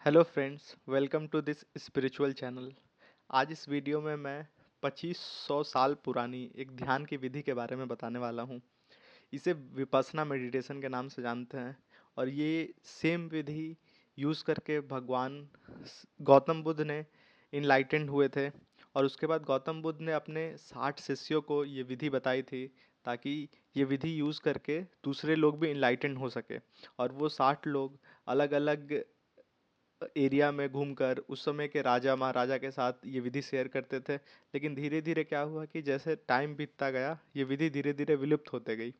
Hello friends, welcome to this spiritual channel. आज इस video में मैं 2500 साल पुरानी एक ध्यान की विधि के बारे में बताने वाला हूँ। इसे विपश्यना मेडिटेशन के नाम से जानते हैं और ये सेम विधि यूज़ करके भगवान गौतम बुद्ध ने इनलाइटेंड हुए थे। और उसके बाद गौतम बुद्ध ने अपने 60 शिष्यों को ये विधि बताई थी ताकि ये विधि यूज़ करके दूसरे लोग भी इनलाइटेंड हो सके। और वो 60 लोग अलग अलग एरिया में घूमकर उस समय के राजा महाराजा के साथ ये विधि शेयर करते थे। लेकिन धीरे धीरे क्या हुआ कि जैसे टाइम बीतता गया ये विधि धीरे धीरे विलुप्त होते गई।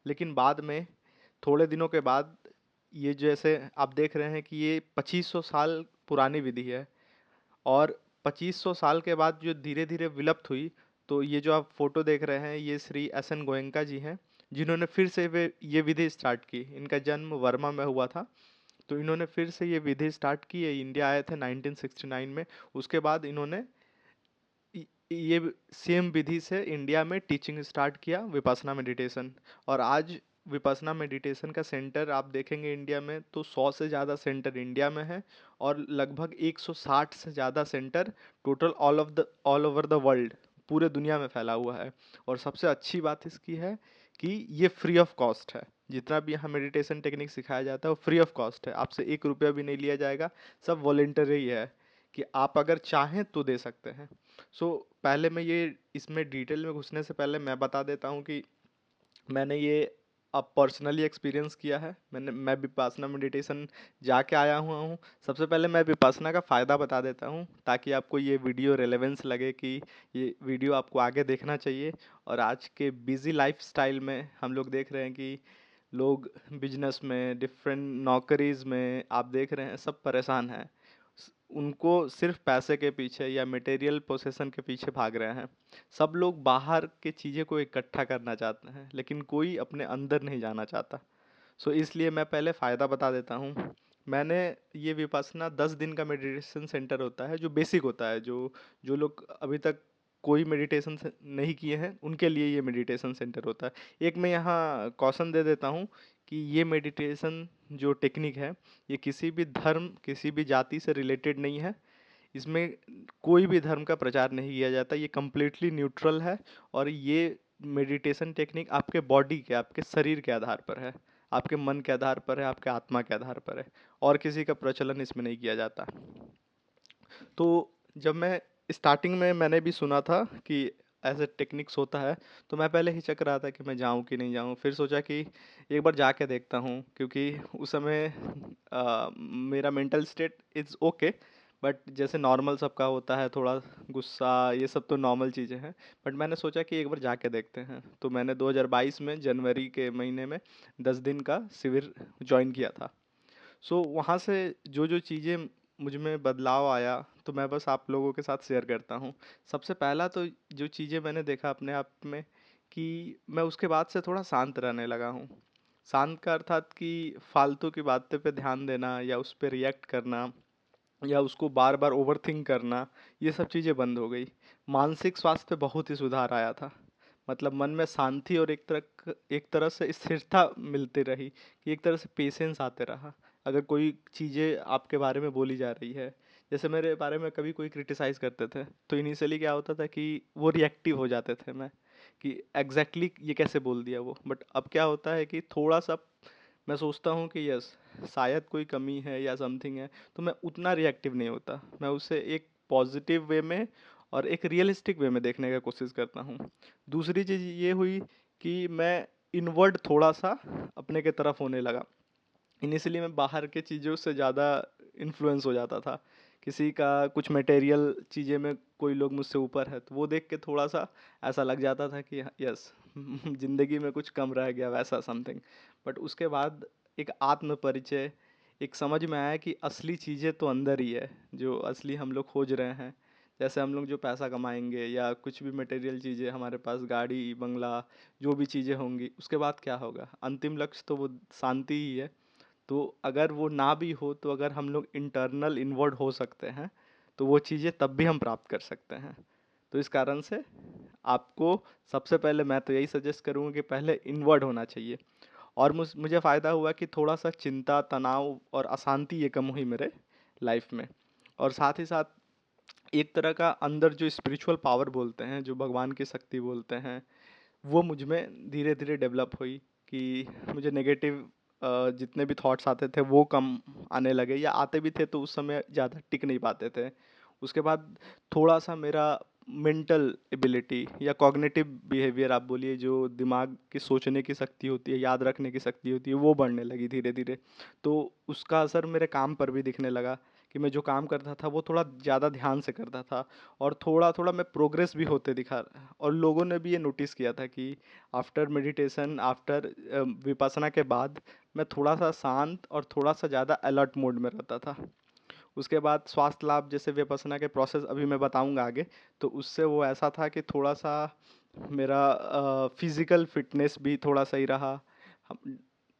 लेकिन बाद में थोड़े दिनों के बाद ये जैसे आप देख रहे हैं कि ये 2500 साल पुरानी विधि है। और 2500 साल के बाद जो धीरे धीरे विलुप्त हुई, तो ये जो आप फोटो देख रहे हैं ये श्री एस एन गोयनका जी हैं, जिन्होंने फिर से वे ये विधि स्टार्ट की। इनका जन्म वर्मा में हुआ था, तो इन्होंने फिर से ये विधि स्टार्ट की है। इंडिया आए थे 1969 में। उसके बाद इन्होंने ये सेम विधि से इंडिया में टीचिंग स्टार्ट किया, विपश्यना मेडिटेशन। और आज विपश्यना मेडिटेशन का सेंटर आप देखेंगे इंडिया में तो 100 से ज़्यादा सेंटर इंडिया में है और लगभग 160 से ज़्यादा centre total all over the world, पूरे दुनिया में फैला हुआ है। और सबसे अच्छी बात इसकी है कि ये फ्री ऑफ कॉस्ट है। जितना भी यहाँ मेडिटेशन टेक्निक सिखाया जाता है वो फ्री ऑफ कॉस्ट है, आपसे 1 रुपया भी नहीं लिया जाएगा। सब वॉलेंटरी है कि आप अगर चाहें तो दे सकते हैं। पहले मैं ये इसमें डिटेल में घुसने से पहले मैं बता देता हूँ कि मैंने ये अब पर्सनली एक्सपीरियंस किया है। मैं विपासना मेडिटेशन जाके आया हुआ हूँ। सबसे पहले मैं विपासना का फ़ायदा बता देता हूँ ताकि आपको ये वीडियो रेलेवेंस लगे कि ये वीडियो आपको आगे देखना चाहिए। और आज के बिजी लाइफस्टाइल में हम लोग देख रहे हैं कि लोग बिजनेस में, डिफरेंट नौकरीज में आप देख रहे हैं सब परेशान हैं। उनको सिर्फ पैसे के पीछे या मटेरियल पोसेशन के पीछे भाग रहे हैं। सब लोग बाहर के चीज़ें को इकट्ठा करना चाहते हैं लेकिन कोई अपने अंदर नहीं जाना चाहता। इसलिए मैं पहले फ़ायदा बता देता हूँ। मैंने ये विपश्यना 10 दिन का मेडिटेशन सेंटर होता है जो बेसिक होता है, जो जो लोग अभी तक कोई मेडिटेशन नहीं किए हैं उनके लिए ये मेडिटेशन सेंटर होता है। एक मैं यहाँ कॉशन दे देता हूँ कि ये मेडिटेशन जो टेक्निक है ये किसी भी धर्म, किसी भी जाति से रिलेटेड नहीं है। इसमें कोई भी धर्म का प्रचार नहीं किया जाता, ये कम्प्लीटली न्यूट्रल है। और ये मेडिटेशन टेक्निक आपके बॉडी के, आपके शरीर के आधार पर है, आपके मन के आधार पर है, आपके आत्मा के आधार पर है। और किसी का प्रचलन इसमें नहीं किया जाता। तो जब मैं स्टार्टिंग में मैंने भी सुना था कि ऐसे टेक्निक्स होता है, तो मैं पहले हिचक रहा था कि मैं जाऊं कि नहीं जाऊं। फिर सोचा कि एक बार जाके देखता हूं, क्योंकि उस समय मेरा mental state is okay. But जैसे नॉर्मल सबका होता है, थोड़ा गुस्सा, ये सब तो नॉर्मल चीज़ें हैं। बट मैंने सोचा कि एक बार जाके देखते हैं, तो मैंने 2022 में जनवरी के महीने में 10 दिन का शिविर ज्वाइन किया था। वहाँ से जो जो चीज़ें मुझ में बदलाव आया, तो मैं बस आप लोगों के साथ शेयर करता हूँ। सबसे पहला तो जो चीज़ें मैंने देखा अपने आप में कि मैं उसके बाद से थोड़ा शांत रहने लगा हूँ। शांत का अर्थात कि फालतू की बातें पे ध्यान देना या उस पे रिएक्ट करना या उसको बार बार ओवरथिंक करना, ये सब चीज़ें बंद हो गई। मानसिक स्वास्थ्य पे बहुत ही सुधार आया था। मतलब मन में शांति और एक तरह से स्थिरता मिलती रही, कि एक तरह से पेशेंस आते रहा। अगर कोई चीज़ें आपके बारे में बोली जा रही है, जैसे मेरे बारे में कभी कोई क्रिटिसाइज़ करते थे, तो इनिशियली क्या होता था कि वो रिएक्टिव हो जाते थे मैं, कि एग्जैक्टली ये कैसे बोल दिया वो। बट अब क्या होता है कि थोड़ा सा मैं सोचता हूँ कि यस, शायद कोई कमी है या समथिंग है, तो मैं उतना रिएक्टिव नहीं होता। मैं उसे एक पॉजिटिव वे में और एक रियलिस्टिक वे में देखने का कोशिश करता हूँ। दूसरी चीज़ ये हुई कि मैं इनवर्ड थोड़ा सा अपने के तरफ होने लगा। इनिशियली मैं बाहर के चीज़ों से ज़्यादा इन्फ्लुएंस हो जाता था। किसी का कुछ मटेरियल चीज़ें में कोई लोग मुझसे ऊपर है, तो वो देख के थोड़ा सा ऐसा लग जाता था कि यस ज़िंदगी में कुछ कम रह गया, वैसा समथिंग। बट उसके बाद एक आत्म परिचय, एक समझ में आया कि असली चीज़ें तो अंदर ही है, जो असली हम लोग खोज रहे हैं। जैसे हम लोग जो पैसा कमाएंगे या कुछ भी मटेरियल चीज़ें हमारे पास, गाड़ी बंगला, जो भी चीज़ें होंगी, उसके बाद क्या होगा? अंतिम लक्ष्य तो वो शांति ही है। तो अगर वो ना भी हो, तो अगर हम लोग इंटरनल इनवर्ड हो सकते हैं, तो वो चीज़ें तब भी हम प्राप्त कर सकते हैं। तो इस कारण से आपको सबसे पहले मैं तो यही सजेस्ट करूँगा कि पहले इनवर्ड होना चाहिए। और मुझे फ़ायदा हुआ कि थोड़ा सा चिंता, तनाव और अशांति ये कम हुई मेरे लाइफ में। और साथ ही साथ एक तरह का अंदर जो स्पिरिचुअल पावर बोलते हैं, जो भगवान की शक्ति बोलते हैं, वो मुझ में धीरे धीरे डेवलप हुई कि मुझे नेगेटिव जितने भी थॉट्स आते थे वो कम आने लगे, या आते भी थे तो उस समय ज़्यादा टिक नहीं पाते थे। उसके बाद थोड़ा सा मेरा मेंटल एबिलिटी या कॉग्निटिव बिहेवियर आप बोलिए, जो दिमाग की सोचने की शक्ति होती है, याद रखने की शक्ति होती है, वो बढ़ने लगी धीरे धीरे। तो उसका असर मेरे काम पर भी दिखने लगा कि मैं जो काम करता था वो थोड़ा ज़्यादा ध्यान से करता था, और थोड़ा थोड़ा मैं प्रोग्रेस भी होते दिखा। और लोगों ने भी ये नोटिस किया था कि आफ्टर मेडिटेशन, आफ्टर विपස්සना के बाद मैं थोड़ा सा शांत और थोड़ा सा ज़्यादा अलर्ट मोड में रहता था। उसके बाद स्वास्थ्य लाभ, जैसे विपස්සना के प्रोसेस अभी मैं बताऊंगा आगे, तो उससे वो ऐसा था कि थोड़ा सा मेरा फिजिकल फिटनेस भी थोड़ा सही रहा।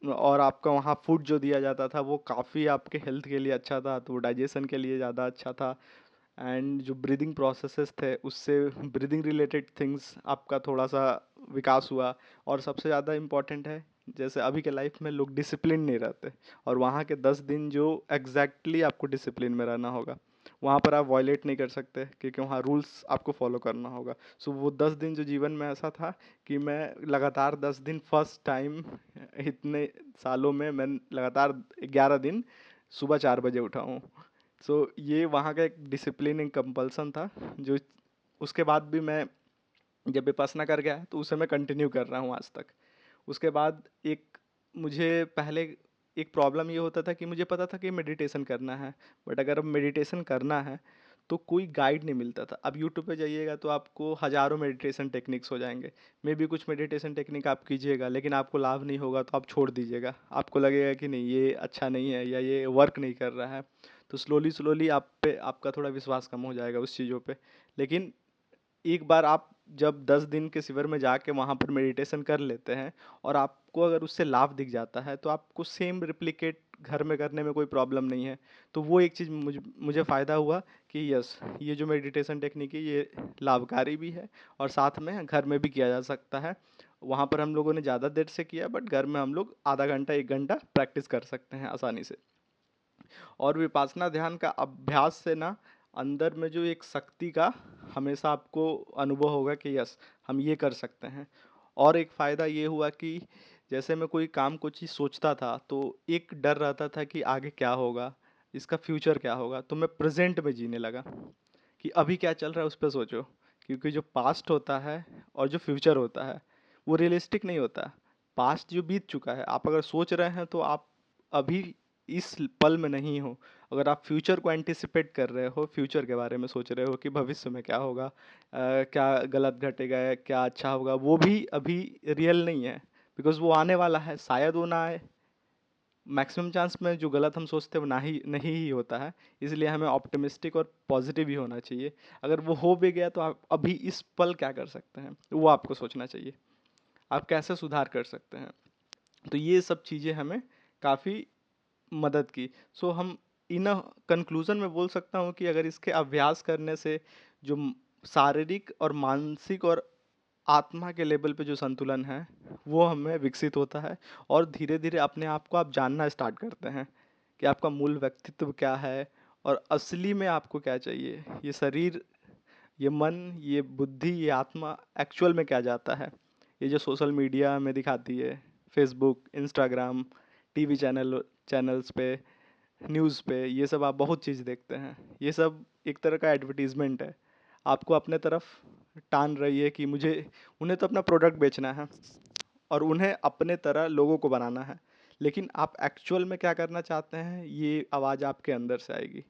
और आपका वहाँ फूड जो दिया जाता था वो काफ़ी आपके हेल्थ के लिए अच्छा था, तो डाइजेशन के लिए ज़्यादा अच्छा था। एंड जो ब्रीदिंग प्रोसेसेस थे उससे ब्रीदिंग रिलेटेड थिंग्स आपका थोड़ा सा विकास हुआ। और सबसे ज़्यादा इम्पोर्टेंट है, जैसे अभी के लाइफ में लोग डिसिप्लिन नहीं रहते, और वहाँ के 10 दिन जो एग्जैक्टली आपको डिसिप्लिन में रहना होगा, वहाँ पर आप वॉयलेट नहीं कर सकते क्योंकि वहाँ रूल्स आपको फॉलो करना होगा। सो वो 10 दिन जो जीवन में ऐसा था कि मैं लगातार 10 दिन, फर्स्ट टाइम इतने सालों में मैं लगातार 11 दिन सुबह 4 बजे उठा हूँ। सो ये वहाँ का एक डिसिप्लिन, एक कंपल्सन था, जो उसके बाद भी मैं जब विपස්සना कर गया तो उसे मैं कंटिन्यू कर रहा हूँ आज तक। उसके बाद एक मुझे पहले एक प्रॉब्लम ये होता था कि मुझे पता था कि मेडिटेशन करना है, बट अगर अब मेडिटेशन करना है तो कोई गाइड नहीं मिलता था। अब यूट्यूब पे जाइएगा तो आपको हज़ारों मेडिटेशन टेक्निक्स हो जाएंगे। मे भी कुछ मेडिटेशन टेक्निक आप कीजिएगा लेकिन आपको लाभ नहीं होगा तो आप छोड़ दीजिएगा, आपको लगेगा कि नहीं ये अच्छा नहीं है या ये वर्क नहीं कर रहा है। तो स्लोली स्लोली आप पे आपका थोड़ा विश्वास कम हो जाएगा उस चीज़ों पे। लेकिन एक बार आप जब 10 दिन के शिविर में जाके वहाँ पर मेडिटेशन कर लेते हैं और आपको अगर उससे लाभ दिख जाता है तो आपको सेम रिप्लिकेट घर में करने में कोई प्रॉब्लम नहीं है। तो वो एक चीज़ मुझे फ़ायदा हुआ कि यस, ये जो मेडिटेशन टेक्निक है ये लाभकारी भी है और साथ में घर में भी किया जा सकता है। वहाँ पर हम लोगों ने ज़्यादा देर से किया, बट घर में हम लोग आधा घंटा 1 घंटा प्रैक्टिस कर सकते हैं आसानी से। और विपासना ध्यान का अभ्यास से ना अंदर में जो एक शक्ति का हमेशा आपको अनुभव होगा कि यस, हम ये कर सकते हैं। और एक फ़ायदा ये हुआ कि जैसे मैं कोई काम कुछ चीज़ सोचता था तो एक डर रहता था कि आगे क्या होगा, इसका फ्यूचर क्या होगा, तो मैं प्रेजेंट में जीने लगा कि अभी क्या चल रहा है उस पर सोचो। क्योंकि जो पास्ट होता है और जो फ्यूचर होता है वो रियलिस्टिक नहीं होता। पास्ट जो बीत चुका है, आप अगर सोच रहे हैं तो आप अभी इस पल में नहीं हो। अगर आप फ्यूचर को एंटिसिपेट कर रहे हो, फ्यूचर के बारे में सोच रहे हो कि भविष्य में क्या होगा, क्या गलत घटेगा या क्या अच्छा होगा, वो भी अभी रियल नहीं है। बिकॉज वो आने वाला है, शायद वो ना आए। मैक्सिमम चांस में जो गलत हम सोचते हैं वो ना ही नहीं ही होता है। इसलिए हमें ऑप्टिमिस्टिक और पॉजिटिव ही होना चाहिए। अगर वो हो भी गया तो आप अभी इस पल क्या कर सकते हैं वो आपको सोचना चाहिए, आप कैसे सुधार कर सकते हैं। तो ये सब चीज़ें हमें काफ़ी मदद की। सो हम इन कंक्लूज़न में बोल सकता हूँ कि अगर इसके अभ्यास करने से जो शारीरिक और मानसिक और आत्मा के लेवल पे जो संतुलन है वो हमें विकसित होता है। और धीरे धीरे अपने आप को आप जानना स्टार्ट करते हैं कि आपका मूल व्यक्तित्व क्या है और असली में आपको क्या चाहिए। ये शरीर, ये मन, ये बुद्धि, ये आत्मा एक्चुअल में क्या जाता है। ये जो सोशल मीडिया में दिखाती है, फेसबुक, इंस्टाग्राम, टीवी चैनल्स पे, न्यूज़ पे, ये सब आप बहुत चीज़ देखते हैं, ये सब एक तरह का एडवर्टीजमेंट है। आपको अपने तरफ टान रही है कि मुझे, उन्हें तो अपना प्रोडक्ट बेचना है और उन्हें अपने तरह लोगों को बनाना है। लेकिन आप एक्चुअल में क्या करना चाहते हैं ये आवाज़ आपके अंदर से आएगी।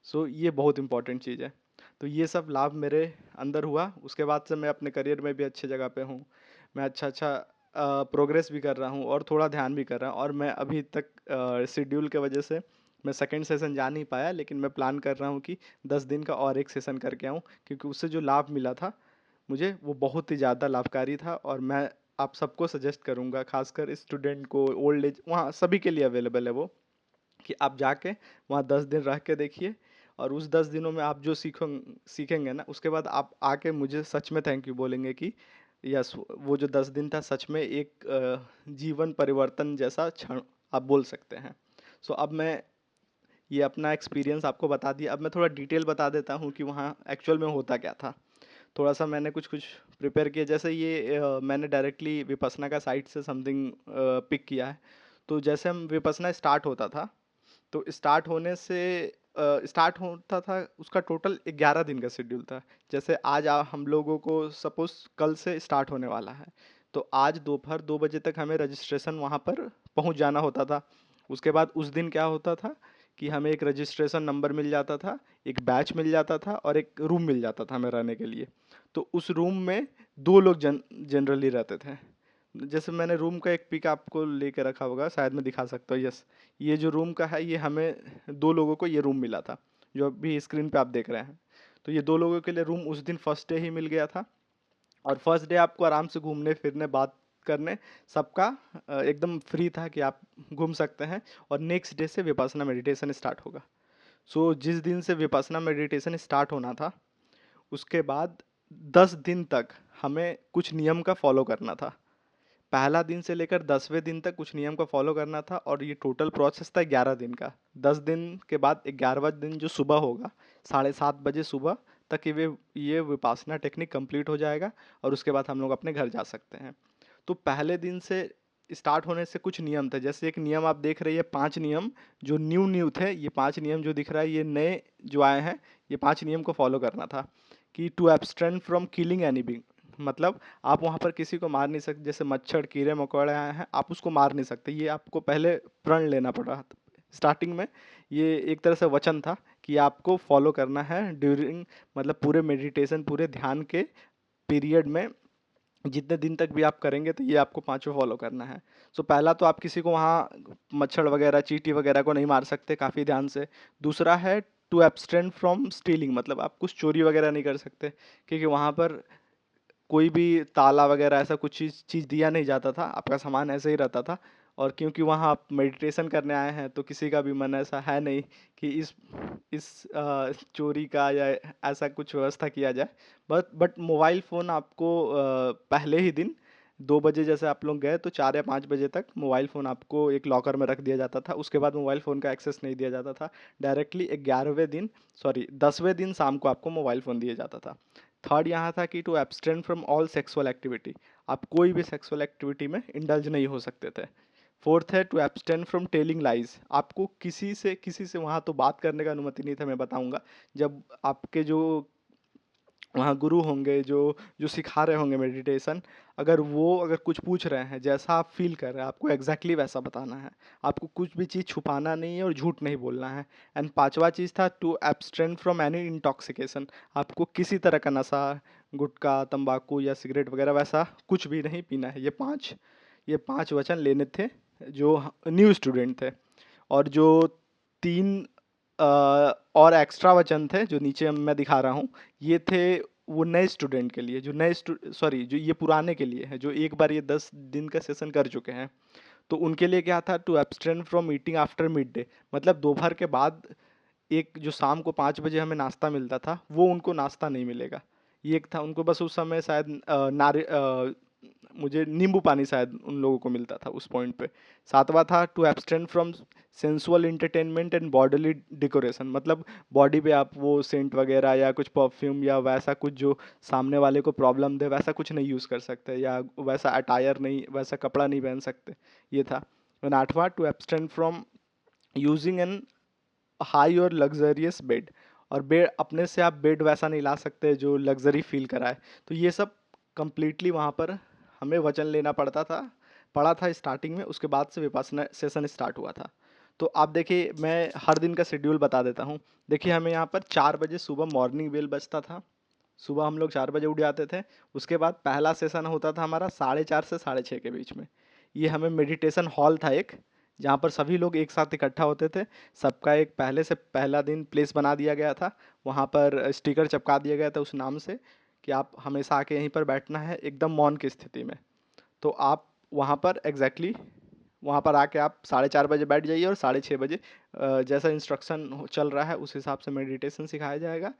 सो ये बहुत इंपॉर्टेंट चीज़ है। तो ये सब लाभ मेरे अंदर हुआ। उसके बाद से मैं अपने करियर में भी अच्छी जगह पे हूँ। मैं अच्छा अच्छा प्रोग्रेस भी कर रहा हूँ और थोड़ा ध्यान भी कर रहा हूँ। और मैं अभी तक शेड्यूल के वजह से मैं सेकंड सेशन जा नहीं पाया, लेकिन मैं प्लान कर रहा हूँ कि 10 दिन का और एक सेशन करके आऊँ, क्योंकि उससे जो लाभ मिला था मुझे वो बहुत ही ज़्यादा लाभकारी था। और मैं आप सबको सजेस्ट करूँगा, खासकर स्टूडेंट को, ओल्ड एज, वहाँ सभी के लिए अवेलेबल है वो, कि आप जाके वहाँ 10 दिन रह के देखिए। और उस 10 दिनों में आप जो सीखेंगे ना, उसके बाद आप आके मुझे सच में थैंक यू बोलेंगे कि यस, वो जो 10 दिन था सच में एक जीवन परिवर्तन जैसा क्षण आप बोल सकते हैं। सो अब मैं ये अपना एक्सपीरियंस आपको बता दिया। अब मैं थोड़ा डिटेल बता देता हूँ कि वहाँ एक्चुअल में होता क्या था। थोड़ा सा मैंने कुछ कुछ प्रिपेयर किया, जैसे ये मैंने डायरेक्टली विपसना का साइट से समथिंग पिक किया है। तो जैसे हम विपसना स्टार्ट होता था, तो स्टार्ट होता था उसका टोटल 11 दिन का शेड्यूल था। जैसे आज हम लोगों को सपोज कल से स्टार्ट होने वाला है, तो आज दोपहर 2 बजे तक हमें रजिस्ट्रेशन वहाँ पर पहुँच जाना होता था। उसके बाद उस दिन क्या होता था कि हमें एक रजिस्ट्रेशन नंबर मिल जाता था, एक बैच मिल जाता था और एक रूम मिल जाता था हमें रहने के लिए। तो उस रूम में 2 लोग जनरली रहते थे। जैसे मैंने रूम का एक पिक आपको लेके रखा होगा, शायद मैं दिखा सकता हूँ। यस, ये जो रूम का है, ये हमें 2 लोगों को ये रूम मिला था, जो अभी स्क्रीन पे आप देख रहे हैं। तो ये 2 लोगों के लिए रूम उस दिन फर्स्ट डे ही मिल गया था। और फर्स्ट डे आपको आराम से घूमने फिरने बात करने सबका एकदम फ्री था कि आप घूम सकते हैं। और नेक्स्ट डे से विपස්සना मेडिटेशन स्टार्ट होगा। सो जिस दिन से विपස්සना मेडिटेशन स्टार्ट होना था, उसके बाद 10 दिन तक हमें कुछ नियम का फॉलो करना था। पहला दिन से लेकर 10वें दिन तक कुछ नियम का फॉलो करना था, और ये टोटल प्रोसेस था 11 दिन का। 10 दिन के बाद 11वां दिन जो सुबह होगा, 7:30 बजे सुबह तक ये विपासना टेक्निक कंप्लीट हो जाएगा, और उसके बाद हम लोग अपने घर जा सकते हैं। तो पहले दिन से स्टार्ट होने से कुछ नियम थे। जैसे एक नियम आप देख रहे हैं, 5 नियम जो न्यू न्यू थे, ये 5 नियम जो दिख रहा है, ये नए जो आए हैं, ये 5 नियम को फॉलो करना था। कि to abstain from killing any being, मतलब आप वहाँ पर किसी को मार नहीं सकते। जैसे मच्छर कीड़े मकोड़े आए हैं, आप उसको मार नहीं सकते। ये आपको पहले प्रण लेना पड़ रहा था स्टार्टिंग में। ये एक तरह से वचन था कि आपको फॉलो करना है ड्यूरिंग, मतलब पूरे मेडिटेशन, पूरे ध्यान के पीरियड में जितने दिन तक भी आप करेंगे, तो ये आपको पांचों फॉलो करना है। सो पहला तो आप किसी को वहाँ मच्छर वगैरह चींटी वगैरह को नहीं मार सकते, काफ़ी ध्यान से। दूसरा है टू एब्सटेन फ्रॉम स्टीलिंग, मतलब आप कुछ चोरी वगैरह नहीं कर सकते, क्योंकि वहाँ पर कोई भी ताला वगैरह ऐसा कुछ चीज़ चीज़ दिया नहीं जाता था, आपका सामान ऐसे ही रहता था। और क्योंकि वहाँ आप मेडिटेशन करने आए हैं, तो किसी का भी मन ऐसा है नहीं कि चोरी का या ऐसा कुछ व्यवस्था किया जाए। बट मोबाइल फ़ोन आपको पहले ही दिन 2 बजे जैसे आप लोग गए, तो 4 या 5 बजे तक मोबाइल फ़ोन आपको एक लॉकर में रख दिया जाता था। उसके बाद मोबाइल फ़ोन का एक्सेस नहीं दिया जाता था। डायरेक्टली 11वें दिन, सॉरी 10वें दिन शाम को आपको मोबाइल फ़ोन दिया जाता था। थर्ड यहाँ था कि to abstain from all sexual activity, आप कोई भी सेक्सुअल एक्टिविटी में इंडल्ज नहीं हो सकते थे। फोर्थ है to abstain from telling lies, आपको किसी से वहाँ तो बात करने का अनुमति नहीं था। मैं बताऊंगा, जब आपके जो वहाँ गुरु होंगे, जो जो सिखा रहे होंगे मेडिटेशन, अगर कुछ पूछ रहे हैं, जैसा आप फील कर रहे हैं, आपको एग्जैक्टली वैसा बताना है। आपको कुछ भी चीज़ छुपाना नहीं है और झूठ नहीं बोलना है। एंड पांचवा चीज़ था to abstain from any intoxication, आपको किसी तरह का नशा, गुटखा तंबाकू या सिगरेट वगैरह वैसा कुछ भी नहीं पीना है। ये पांच वचन लेने थे जो न्यू स्टूडेंट थे। और जो 3 और एक्स्ट्रा वचन थे जो नीचे मैं दिखा रहा हूँ, ये थे वो नए स्टूडेंट के लिए, जो ये पुराने के लिए है, जो एक बार ये 10 दिन का सेशन कर चुके हैं। तो उनके लिए क्या था, to abstain from eating after mid day, मतलब दोपहर के बाद एक जो शाम को 5 बजे हमें नाश्ता मिलता था, वो उनको नाश्ता नहीं मिलेगा। ये एक था उनको, बस उस समय शायद मुझे नींबू पानी शायद उन लोगों को मिलता था उस पॉइंट पे। सातवां था to abstain from sensual entertainment and bodily decoration, मतलब बॉडी पे आप वो सेंट वगैरह या कुछ परफ्यूम या वैसा कुछ जो सामने वाले को प्रॉब्लम दे, वैसा कुछ नहीं यूज़ कर सकते, या वैसा अटायर नहीं, वैसा कपड़ा नहीं पहन सकते। ये था। और आठवां to abstain from using an high और लग्जरियस बेड, और बेड अपने से आप बेड वैसा नहीं ला सकते जो लग्जरी फील कराए। तो ये सब कंप्लीटली वहाँ पर हमें वचन लेना पड़ा था स्टार्टिंग में। उसके बाद से विपासना सेशन स्टार्ट हुआ था। तो आप देखिए, मैं हर दिन का शेड्यूल बता देता हूँ। देखिए, हमें यहाँ पर 4 बजे सुबह मॉर्निंग बेल बजता था। सुबह हम लोग 4 बजे उठ जाते थे। उसके बाद पहला सेशन होता था हमारा 4:30 से 6:30 के बीच में। ये हमें मेडिटेशन हॉल था एक, जहाँ पर सभी लोग एक साथ इकट्ठा होते थे। सबका एक पहले से पहला दिन प्लेस बना दिया गया था। वहाँ पर स्टिकर चिपका दिया गया था उस नाम से कि आप हमेशा आके यहीं पर बैठना है एकदम मौन की स्थिति में। तो आप वहाँ पर वहाँ पर आके आप 4:30 बजे बैठ जाइए, और 6:30 बजे जैसा इंस्ट्रक्शन चल रहा है उस हिसाब से मेडिटेशन सिखाया जाएगा,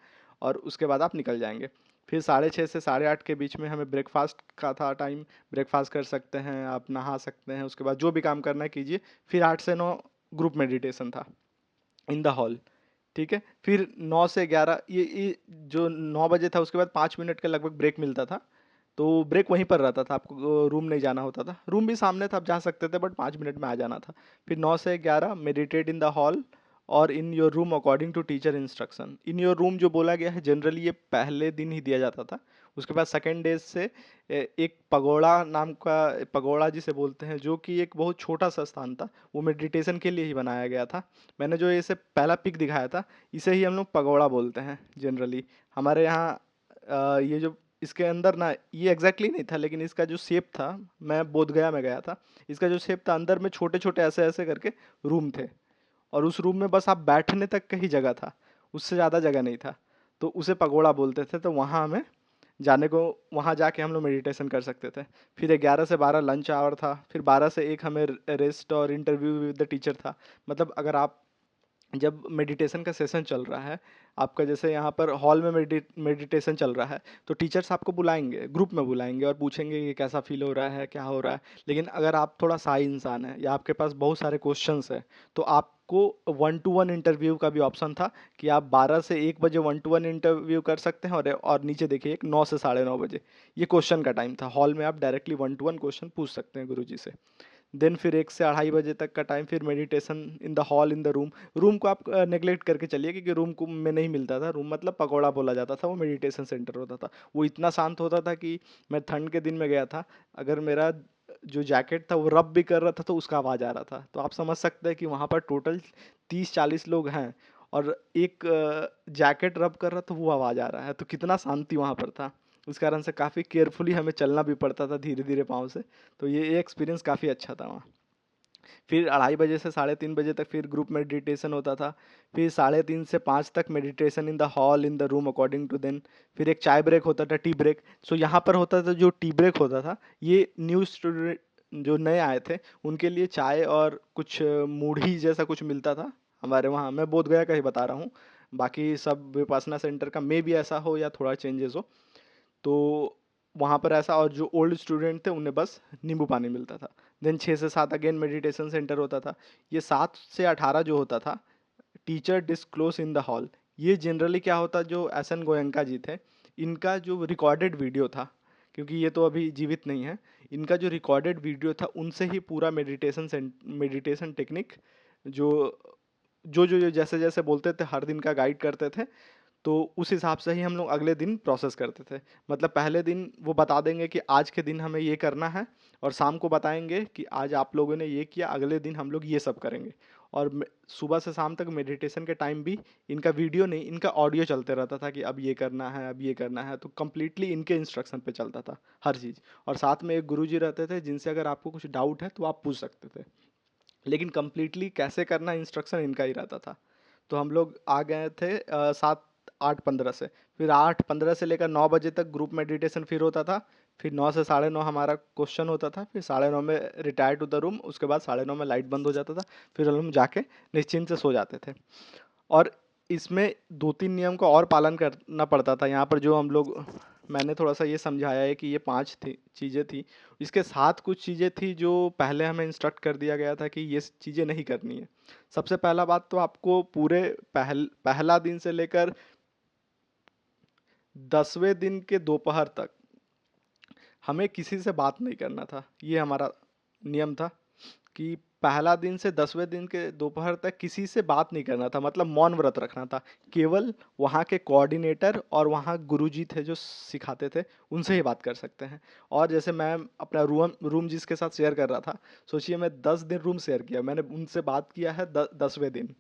और उसके बाद आप निकल जाएंगे। फिर 6:30 से 8:30 के बीच में हमें ब्रेकफास्ट का था टाइम। ब्रेकफास्ट कर सकते हैं, आप नहा सकते हैं, उसके बाद जो भी काम करना है कीजिए। फिर 8 से 9 ग्रुप मेडिटेशन था। इन द हॉल। ठीक है, फिर 9 से 11 ये जो 9 बजे था उसके बाद 5 मिनट का लगभग ब्रेक मिलता था। तो ब्रेक वहीं पर रहता था, आपको रूम नहीं जाना होता था, रूम भी सामने था, आप जा सकते थे, बट 5 मिनट में आ जाना था। फिर 9 से 11 मेडिटेट इन द हॉल और in your room according to teacher instruction. In your room जो बोला गया है जनरली ये पहले दिन ही दिया जाता था। उसके बाद सेकेंड डे से एक पगोड़ा नाम का, पगोड़ा जिसे बोलते हैं, जो कि एक बहुत छोटा सा स्थान था, वो मेडिटेशन के लिए ही बनाया गया था। मैंने जो इसे पहला पिक दिखाया था, इसे ही हम लोग पगोड़ा बोलते हैं जनरली हमारे यहाँ। ये जो इसके अंदर ना, ये एग्जैक्टली नहीं था, लेकिन इसका जो शेप था, मैं बोध गया में गया था, इसका जो शेप था अंदर में छोटे छोटे ऐसे ऐसे करके रूम थे, और उस रूम में बस आप बैठने तक का ही जगह था, उससे ज़्यादा जगह नहीं था। तो उसे पगोड़ा बोलते थे। तो वहाँ हमें जाने को, वहाँ जाके हम लोग मेडिटेशन कर सकते थे। फिर 11 से 12 लंच आवर था। फिर 12 से 1 हमें रेस्ट और इंटरव्यू विद द टीचर था। मतलब अगर आप, जब मेडिटेशन का सेशन चल रहा है आपका, जैसे यहाँ पर हॉल में मेडिटेशन चल रहा है, तो टीचर्स आपको बुलाएंगे, ग्रुप में बुलाएंगे और पूछेंगे कि कैसा फील हो रहा है, क्या हो रहा है। लेकिन अगर आप थोड़ा शाय इंसान है या आपके पास बहुत सारे क्वेश्चंस है, तो आपको 1-to-1 इंटरव्यू का भी ऑप्शन था कि आप 12 से 1 बजे 1-to-1 इंटरव्यू कर सकते हैं। और नीचे देखिए एक 9 से 9:30 बजे, ये क्वेश्चन का टाइम था। हॉल में आप डायरेक्टली 1-to-1 क्वेश्चन पूछ सकते हैं गुरु जी से। देन फिर 1 से 2:30 बजे तक का टाइम, फिर meditation in the hall in the room. Room को आप नेग्लेक्ट करके चलिए, क्योंकि रूम को में नहीं मिलता था। रूम मतलब पकौड़ा बोला जाता था, वो मेडिटेशन सेंटर होता था। वो इतना शांत होता था कि मैं ठंड के दिन में गया था, अगर मेरा जो जैकेट था वो रब भी कर रहा था तो उसका आवाज़ आ रहा था। तो आप समझ सकते हैं कि वहाँ पर टोटल 30-40 लोग हैं, और एक जैकेट रब कर रहा था, वो आवाज़ आ रहा है, तो कितना शांति वहाँ पर था। उस कारण से काफ़ी केयरफुली हमें चलना भी पड़ता था, धीरे धीरे पाँव से। तो ये एक्सपीरियंस काफ़ी अच्छा था वहाँ। फिर 2:30 बजे से 3:30 बजे तक फिर ग्रुप मेडिटेशन होता था। फिर 3:30 से 5 तक meditation in the hall in the room according to then. फिर एक चाय ब्रेक होता था, टी ब्रेक। सो यहाँ पर होता था जो टी ब्रेक होता था, ये न्यू स्टूडेंट जो नए आए थे उनके लिए चाय और कुछ मूढ़ी जैसा कुछ मिलता था हमारे वहाँ। मैं बोध गया का ही बता रहा हूँ, बाकी सब विपासना सेंटर का मे भी ऐसा हो या थोड़ा चेंजेस हो। तो वहाँ पर ऐसा, और जो ओल्ड स्टूडेंट थे उन्हें बस नींबू पानी मिलता था। देन 6 से 7 अगेन मेडिटेशन सेंटर होता था। ये 7 से 18 जो होता था, teacher disclose in the hall. ये जनरली क्या होता, जो एस एन गोयंका जी थे, इनका जो रिकॉर्डेड वीडियो था, क्योंकि ये तो अभी जीवित नहीं है, इनका जो रिकॉर्डेड वीडियो था उनसे ही पूरा मेडिटेशन टेक्निक, जो जो जैसे जैसे बोलते थे हर दिन का गाइड करते थे। तो उस हिसाब से ही हम लोग अगले दिन प्रोसेस करते थे। मतलब पहले दिन वो बता देंगे कि आज के दिन हमें ये करना है, और शाम को बताएंगे कि आज आप लोगों ने ये किया, अगले दिन हम लोग ये सब करेंगे। और सुबह से शाम तक मेडिटेशन के टाइम भी इनका वीडियो नहीं, इनका ऑडियो चलते रहता था कि अब ये करना है, अब ये करना है। तो कम्प्लीटली इनके इंस्ट्रक्शन पे चलता था हर चीज़। और साथ में एक गुरुजी रहते थे जिनसे अगर आपको कुछ डाउट है तो आप पूछ सकते थे, लेकिन कम्प्लीटली कैसे करना इंस्ट्रक्शन इनका ही रहता था। तो हम लोग आ गए थे 7-8-15 से। फिर 8:15 से लेकर 9 बजे तक ग्रुप मेडिटेशन फिर होता था। फिर 9 से 9:30 हमारा क्वेश्चन होता था। फिर 9:30 में रिटायर टू द रूम। उसके बाद 9:30 में लाइट बंद हो जाता था। फिर हम जाके निश्चिंत से सो जाते थे। और इसमें 2-3 नियम का और पालन करना पड़ता था यहाँ पर, जो हम लोग, मैंने थोड़ा सा ये समझाया है कि ये 5 थी चीज़ें थी। इसके साथ कुछ चीज़ें थी जो पहले हमें इंस्ट्रक्ट कर दिया गया था कि ये चीज़ें नहीं करनी है। सबसे पहला बात तो आपको पूरे पहला दिन से लेकर 10वें दिन के दोपहर तक हमें किसी से बात नहीं करना था। ये हमारा नियम था कि पहला दिन से 10वें दिन के दोपहर तक किसी से बात नहीं करना था, मतलब मौन व्रत रखना था। केवल वहाँ के कोऑर्डिनेटर और वहाँ गुरुजी थे जो सिखाते थे, उनसे ही बात कर सकते हैं। और जैसे मैं अपना रूम रूम जिसके साथ शेयर कर रहा था, सोचिए मैं 10 दिन रूम शेयर किया, मैंने उनसे बात किया है 10वें दिन।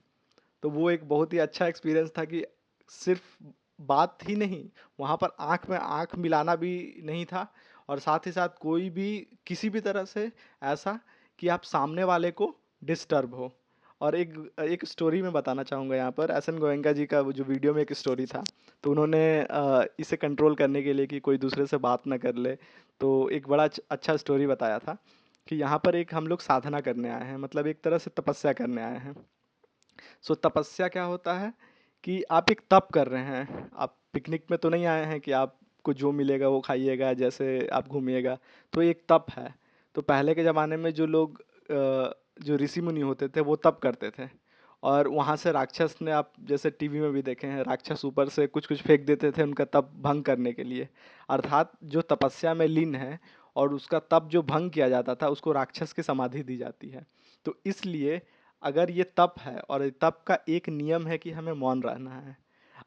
तो वो एक बहुत ही अच्छा एक्सपीरियंस था कि सिर्फ बात ही नहीं, वहाँ पर आँख में आँख मिलाना भी नहीं था, और साथ ही साथ कोई भी किसी भी तरह से ऐसा कि आप सामने वाले को डिस्टर्ब हो। और एक एक स्टोरी मैं बताना चाहूँगा यहाँ पर, एस एन गोयंका जी का वो जो वीडियो में एक स्टोरी था। तो उन्होंने इसे कंट्रोल करने के लिए कि कोई दूसरे से बात ना कर ले, तो एक बड़ा अच्छा स्टोरी बताया था कि यहाँ पर एक हम लोग साधना करने आए हैं, मतलब एक तरह से तपस्या करने आए हैं। सो तपस्या क्या होता है कि आप एक तप कर रहे हैं। आप पिकनिक में तो नहीं आए हैं कि आपको जो मिलेगा वो खाइएगा, जैसे आप घूमिएगा। तो एक तप है। तो पहले के ज़माने में जो लोग जो ऋषि मुनि होते थे वो तप करते थे, और वहाँ से राक्षस ने, आप जैसे टीवी में भी देखे हैं, राक्षस ऊपर से कुछ कुछ फेंक देते थे उनका तप भंग करने के लिए। अर्थात जो तपस्या में लीन है और उसका तप जो भंग किया जाता था उसको राक्षस की समाधि दी जाती है। तो इसलिए अगर ये तप है और ये तप का एक नियम है कि हमें मौन रहना है।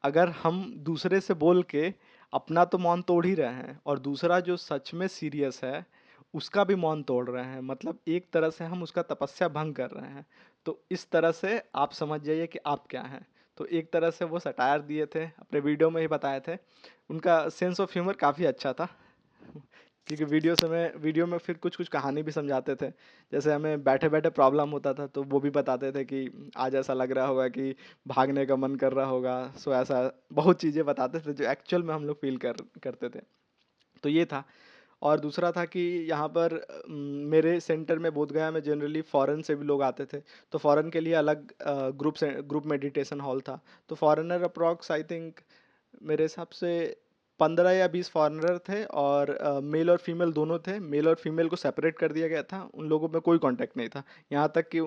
अगर हम दूसरे से बोल के अपना तो मौन तोड़ ही रहे हैं और दूसरा जो सच में सीरियस है उसका भी मौन तोड़ रहे हैं, मतलब एक तरह से हम उसका तपस्या भंग कर रहे हैं। तो इस तरह से आप समझ जाइए कि आप क्या हैं। तो एक तरह से वो सटायर दिए थे, अपने वीडियो में ही बताए थे। उनका सेंस ऑफ ह्यूमर काफ़ी अच्छा था। क्योंकि वीडियो में फिर कुछ कुछ कहानी भी समझाते थे। जैसे हमें बैठे बैठे प्रॉब्लम होता था तो वो भी बताते थे कि आज ऐसा लग रहा होगा कि भागने का मन कर रहा होगा, सो ऐसा बहुत चीज़ें बताते थे जो एक्चुअल में हम लोग फील करते थे। तो ये था। और दूसरा था कि यहाँ पर मेरे सेंटर में बोधगया में जनरली फॉरेन से भी लोग आते थे। तो फॉरेन के लिए अलग ग्रुप मेडिटेशन हॉल था। तो फॉरेनर अप्रॉक्स आई थिंक मेरे हिसाब से 15 या 20 फॉरेनर थे और मेल और फीमेल दोनों थे। मेल और फीमेल को सेपरेट कर दिया गया था, उन लोगों में कोई कांटेक्ट नहीं था। यहाँ तक कि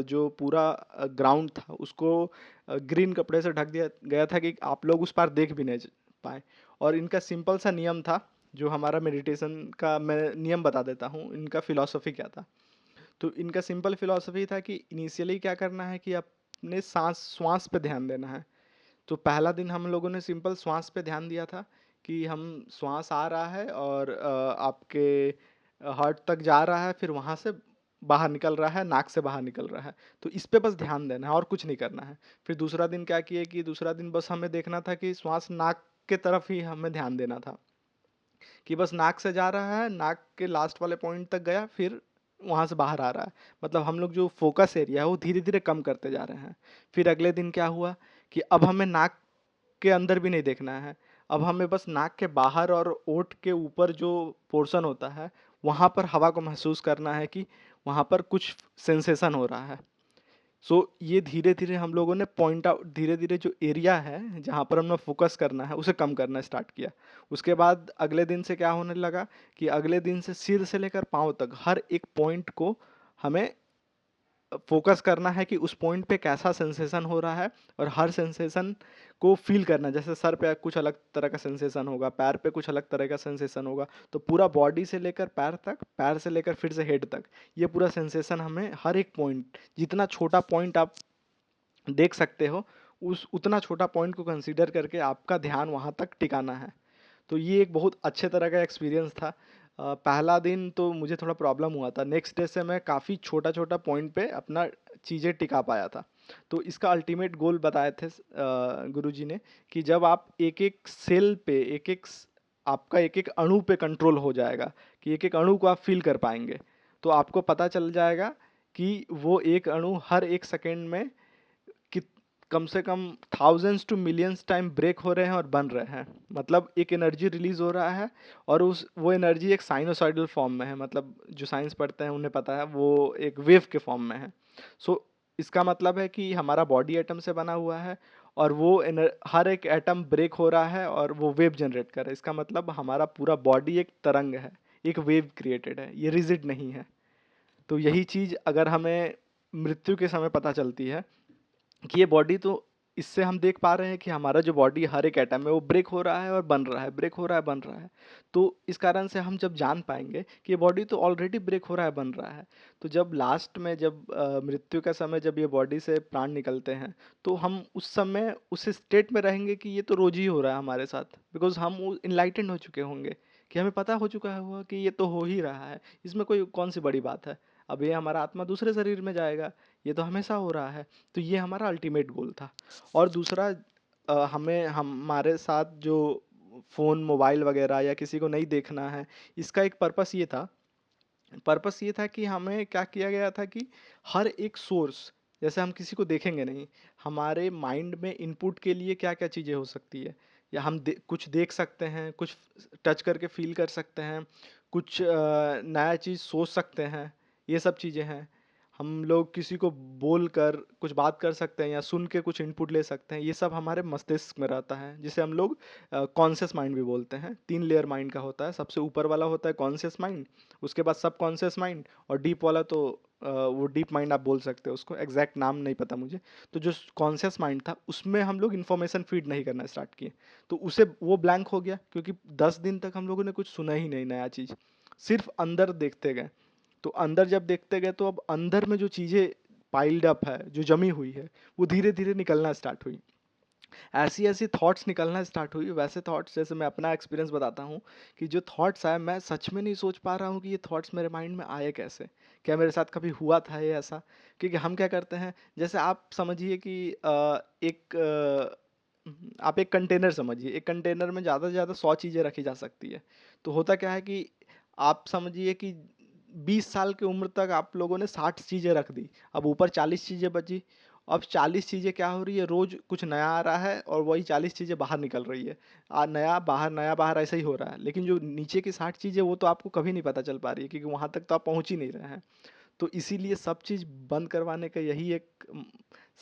जो पूरा ग्राउंड था उसको ग्रीन कपड़े से ढक दिया गया था कि आप लोग उस पार देख भी नहीं पाए। और इनका सिंपल सा नियम था, जो हमारा मेडिटेशन का मैं नियम बता देता हूँ, इनका फिलॉसफी क्या था। तो इनका सिंपल फिलॉसफी था कि इनिशियली क्या करना है कि अपने सांस श्वास पे ध्यान देना है। तो पहला दिन हम लोगों ने सिंपल श्वास पे ध्यान दिया था कि हम श्वास आ रहा है और आपके हार्ट तक जा रहा है, फिर वहाँ से बाहर निकल रहा है, नाक से बाहर निकल रहा है। तो इस पे बस ध्यान देना है और कुछ नहीं करना है। फिर दूसरा दिन क्या किए कि दूसरा दिन बस हमें देखना था कि श्वास नाक के तरफ ही हमें ध्यान देना था, कि बस नाक से जा रहा है, नाक के लास्ट वाले पॉइंट तक गया, फिर वहाँ से बाहर आ रहा है। मतलब हम लोग जो फोकस एरिया है वो धीरे धीरे कम करते जा रहे हैं। फिर अगले दिन क्या हुआ कि अब हमें नाक के अंदर भी नहीं देखना है, अब हमें बस नाक के बाहर और ओंठ के ऊपर जो पोर्शन होता है वहाँ पर हवा को महसूस करना है कि वहाँ पर कुछ सेंसेशन हो रहा है। सो ये धीरे धीरे हम लोगों ने पॉइंट आउट, धीरे धीरे जो एरिया है जहाँ पर हमें फोकस करना है उसे कम करना स्टार्ट किया। उसके बाद अगले दिन से क्या होने लगा कि अगले दिन से सिर से लेकर पाँव तक हर एक पॉइंट को हमें फोकस करना है कि उस पॉइंट पे कैसा सेंसेशन हो रहा है, और हर सेंसेशन को फील करना है। जैसे सर पे कुछ अलग तरह का सेंसेशन होगा, पैर पे कुछ अलग तरह का सेंसेशन होगा, तो पूरा बॉडी से लेकर पैर तक, पैर से लेकर फिर से हेड तक, ये पूरा सेंसेशन हमें हर एक पॉइंट, जितना छोटा पॉइंट आप देख सकते हो उस उतना छोटा पॉइंट को कंसीडर करके आपका ध्यान वहाँ तक टिकाना है। तो ये एक बहुत अच्छे तरह का एक्सपीरियंस था। पहला दिन तो मुझे थोड़ा प्रॉब्लम हुआ था, नेक्स्ट डे से मैं काफ़ी छोटा छोटा पॉइंट पे अपना चीज़ें टिका पाया था। तो इसका अल्टीमेट गोल बताए थे गुरुजी ने कि जब आप एक एक सेल पे, आपका एक एक अणु पे कंट्रोल हो जाएगा, कि एक एक अणु को आप फील कर पाएंगे, तो आपको पता चल जाएगा कि वो एक अणु हर एक सेकेंड में कि कम से कम thousands to millions time break हो रहे हैं और बन रहे हैं। मतलब एक एनर्जी रिलीज हो रहा है और उस वो एनर्जी एक साइनोसॉइडल फॉर्म में है। मतलब जो साइंस पढ़ते हैं उन्हें पता है वो एक वेव के फॉर्म में है। सो इसका मतलब है कि हमारा बॉडी एटम से बना हुआ है और हर एक एटम ब्रेक हो रहा है और वो वेव जनरेट कर रहा है। इसका मतलब हमारा पूरा बॉडी एक तरंग है, एक वेव क्रिएटेड है, ये रिजिड नहीं है। तो यही चीज़ अगर हमें मृत्यु के समय पता चलती है कि ये बॉडी, तो इससे हम देख पा रहे हैं कि हमारा जो बॉडी हर एक एटम है वो ब्रेक हो रहा है और बन रहा है, ब्रेक हो रहा है, बन रहा है। तो इस कारण से हम जब जान पाएंगे कि ये बॉडी तो ऑलरेडी ब्रेक हो रहा है, बन रहा है, तो जब लास्ट में जब मृत्यु का समय जब ये बॉडी से प्राण निकलते हैं, तो हम उस समय उस स्टेट में रहेंगे कि ये तो रोज ही हो रहा है हमारे साथ, बिकॉज हम इनलाइटेंड हो चुके होंगे, कि हमें पता हो चुका है कि ये तो हो ही रहा है, इसमें कोई कौन सी बड़ी बात है। अब ये हमारा आत्मा दूसरे शरीर में जाएगा, ये तो हमेशा हो रहा है। तो ये हमारा अल्टीमेट गोल था। और दूसरा, हमें हमारे साथ जो फ़ोन मोबाइल वगैरह या किसी को नहीं देखना है, इसका एक पर्पस ये था कि हमें क्या किया गया था कि हर एक सोर्स, जैसे हम किसी को देखेंगे नहीं, हमारे माइंड में इनपुट के लिए क्या क्या चीज़ें हो सकती है, या हम कुछ देख सकते हैं, कुछ टच करके फील कर सकते हैं, कुछ नया चीज़ सोच सकते हैं, ये सब चीज़ें हैं। हम लोग किसी को बोल कर कुछ बात कर सकते हैं या सुन के कुछ इनपुट ले सकते हैं, ये सब हमारे मस्तिष्क में रहता है, जिसे हम लोग कॉन्शियस माइंड भी बोलते हैं। 3 लेयर माइंड का होता है। सबसे ऊपर वाला होता है कॉन्शियस माइंड, उसके बाद सब कॉन्शियस माइंड, और डीप वाला तो वो डीप माइंड आप बोल सकते हो उसको, एग्जैक्ट नाम नहीं पता मुझे। तो जो कॉन्शियस माइंड था उसमें हम लोग इन्फॉर्मेशन फीड नहीं करना स्टार्ट किए, तो उसे वो ब्लैंक हो गया, क्योंकि 10 दिन तक हम लोगों ने कुछ सुना ही नहीं नया चीज़, सिर्फ अंदर देखते गए। तो अंदर जब देखते गए तो अब अंदर में जो चीज़ें पाइल्ड अप है, जो जमी हुई है, वो धीरे धीरे निकलना स्टार्ट हुई। ऐसी ऐसी थॉट्स निकलना स्टार्ट हुई, वैसे थॉट्स, जैसे मैं अपना एक्सपीरियंस बताता हूँ कि जो थॉट्स आए, मैं सच में नहीं सोच पा रहा हूँ कि ये थॉट्स मेरे माइंड में आए कैसे, क्या मेरे साथ कभी हुआ था ये ऐसा। क्योंकि हम क्या करते हैं, जैसे आप समझिए कि आप एक कंटेनर समझिए, एक कंटेनर में ज़्यादा से ज़्यादा 100 चीज़ें रखी जा सकती है। तो होता क्या है कि आप समझिए कि 20 साल की उम्र तक आप लोगों ने 60 चीज़ें रख दी, अब ऊपर 40 चीज़ें बची। अब 40 चीज़ें क्या हो रही है, रोज कुछ नया आ रहा है और वही 40 चीज़ें बाहर निकल रही है। नया बाहर ऐसा ही हो रहा है, लेकिन जो नीचे की 60 चीज़ें वो तो आपको कभी नहीं पता चल पा रही है, क्योंकि वहां तक तो आप पहुंच ही नहीं रहे हैं। तो इसीलिए सब चीज़ बंद करवाने का यही एक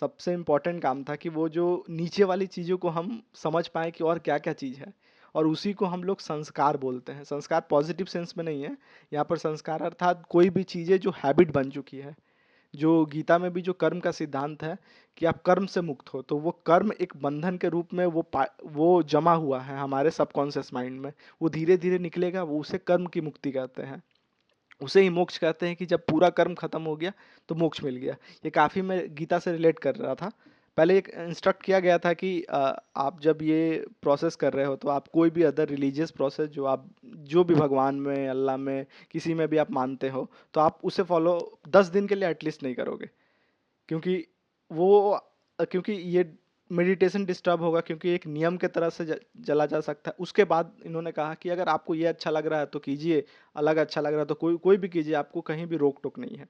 सबसे इम्पोर्टेंट काम था, कि वो जो नीचे वाली चीज़ों को हम समझ पाएँ कि और क्या क्या चीज़ है। और उसी को हम लोग संस्कार बोलते हैं। संस्कार पॉजिटिव सेंस में नहीं है, यहाँ पर संस्कार अर्थात कोई भी चीज़ें जो हैबिट बन चुकी है। जो गीता में भी जो कर्म का सिद्धांत है कि आप कर्म से मुक्त हो, तो वो कर्म एक बंधन के रूप में वो जमा हुआ है हमारे सबकॉन्शियस माइंड में। वो धीरे धीरे निकलेगा, वो उसे कर्म की मुक्ति कहते हैं। उसे ही मोक्ष कहते हैं, कि जब पूरा कर्म खत्म हो गया तो मोक्ष मिल गया। ये काफ़ी मैं गीता से रिलेट कर रहा था। पहले एक इंस्ट्रक्ट किया गया था कि आप जब ये प्रोसेस कर रहे हो तो आप कोई भी अदर रिलीजियस प्रोसेस जो भी भगवान में, अल्लाह में, किसी में भी आप मानते हो, तो आप उसे फॉलो 10 दिन के लिए एटलीस्ट नहीं करोगे। क्योंकि वो क्योंकि ये मेडिटेशन डिस्टर्ब होगा, क्योंकि एक नियम के तरह से चला जा सकता है। उसके बाद इन्होंने कहा कि अगर आपको ये अच्छा लग रहा है तो कीजिए, अलग अच्छा लग रहा है तो कोई कोई भी कीजिए, आपको कहीं भी रोक टोक नहीं है।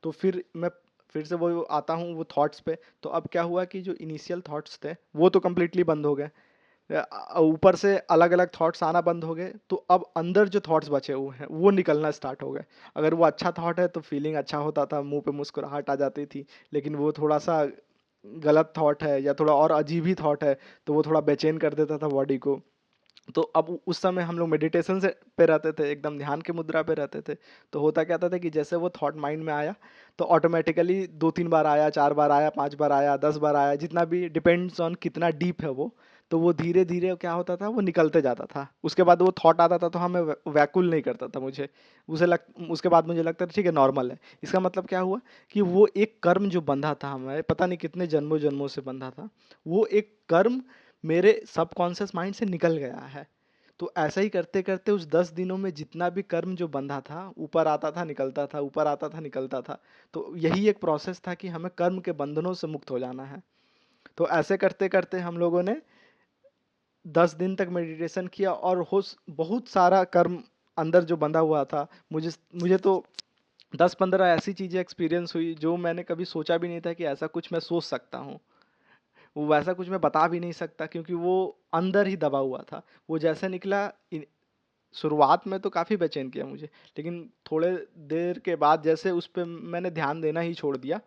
तो फिर मैं फिर से वो आता हूँ वो थॉट्स पे। तो अब क्या हुआ कि जो इनिशियल थॉट्स थे वो तो कम्प्लीटली बंद हो गए, ऊपर से अलग अलग थॉट्स आना बंद हो गए। तो अब अंदर जो थॉट्स बचे हुए हैं वो निकलना स्टार्ट हो गए। अगर वो अच्छा थॉट है तो फीलिंग अच्छा होता था, मुंह पे मुस्कुराहट आ जाती थी। लेकिन वो थोड़ा सा गलत थॉट है या थोड़ा और अजीब ही थॉट है, तो वो थोड़ा बेचैन कर देता था बॉडी को। तो अब उस समय हम लोग मेडिटेशन से पे रहते थे, एकदम ध्यान की मुद्रा पे रहते थे। तो होता क्या था कि जैसे वो थॉट माइंड में आया, तो ऑटोमेटिकली 2-3 बार आया, 4 बार आया, 5 बार आया, 10 बार आया, जितना भी डिपेंड्स ऑन कितना डीप है वो। तो वो धीरे धीरे क्या होता था, वो निकलते जाता था। उसके बाद वो थॉट आता था तो हमें व्याकुल नहीं करता था मुझे। उसके बाद मुझे लगता था ठीक है, नॉर्मल है। इसका मतलब क्या हुआ कि वो एक कर्म जो बंधा था हमारे, पता नहीं कितने जन्मों जन्मों से बंधा था, वो एक कर्म मेरे सबकॉन्शियस माइंड से निकल गया है। तो ऐसा ही करते करते उस 10 दिनों में जितना भी कर्म जो बंधा था, ऊपर आता था निकलता था, ऊपर आता था निकलता था। तो यही एक प्रोसेस था कि हमें कर्म के बंधनों से मुक्त हो जाना है। तो ऐसे करते करते हम लोगों ने 10 दिन तक मेडिटेशन किया, और बहुत सारा कर्म अंदर जो बंधा हुआ था, मुझे मुझे तो 10-15 ऐसी चीज़ें एक्सपीरियंस हुई जो मैंने कभी सोचा भी नहीं था कि ऐसा कुछ मैं सोच सकता हूँ। वो वैसा कुछ मैं बता भी नहीं सकता, क्योंकि वो अंदर ही दबा हुआ था। वो जैसे निकला, शुरुआत में तो काफ़ी बेचैन किया मुझे, लेकिन थोड़े देर के बाद जैसे उस पे मैंने ध्यान देना ही छोड़ दिया,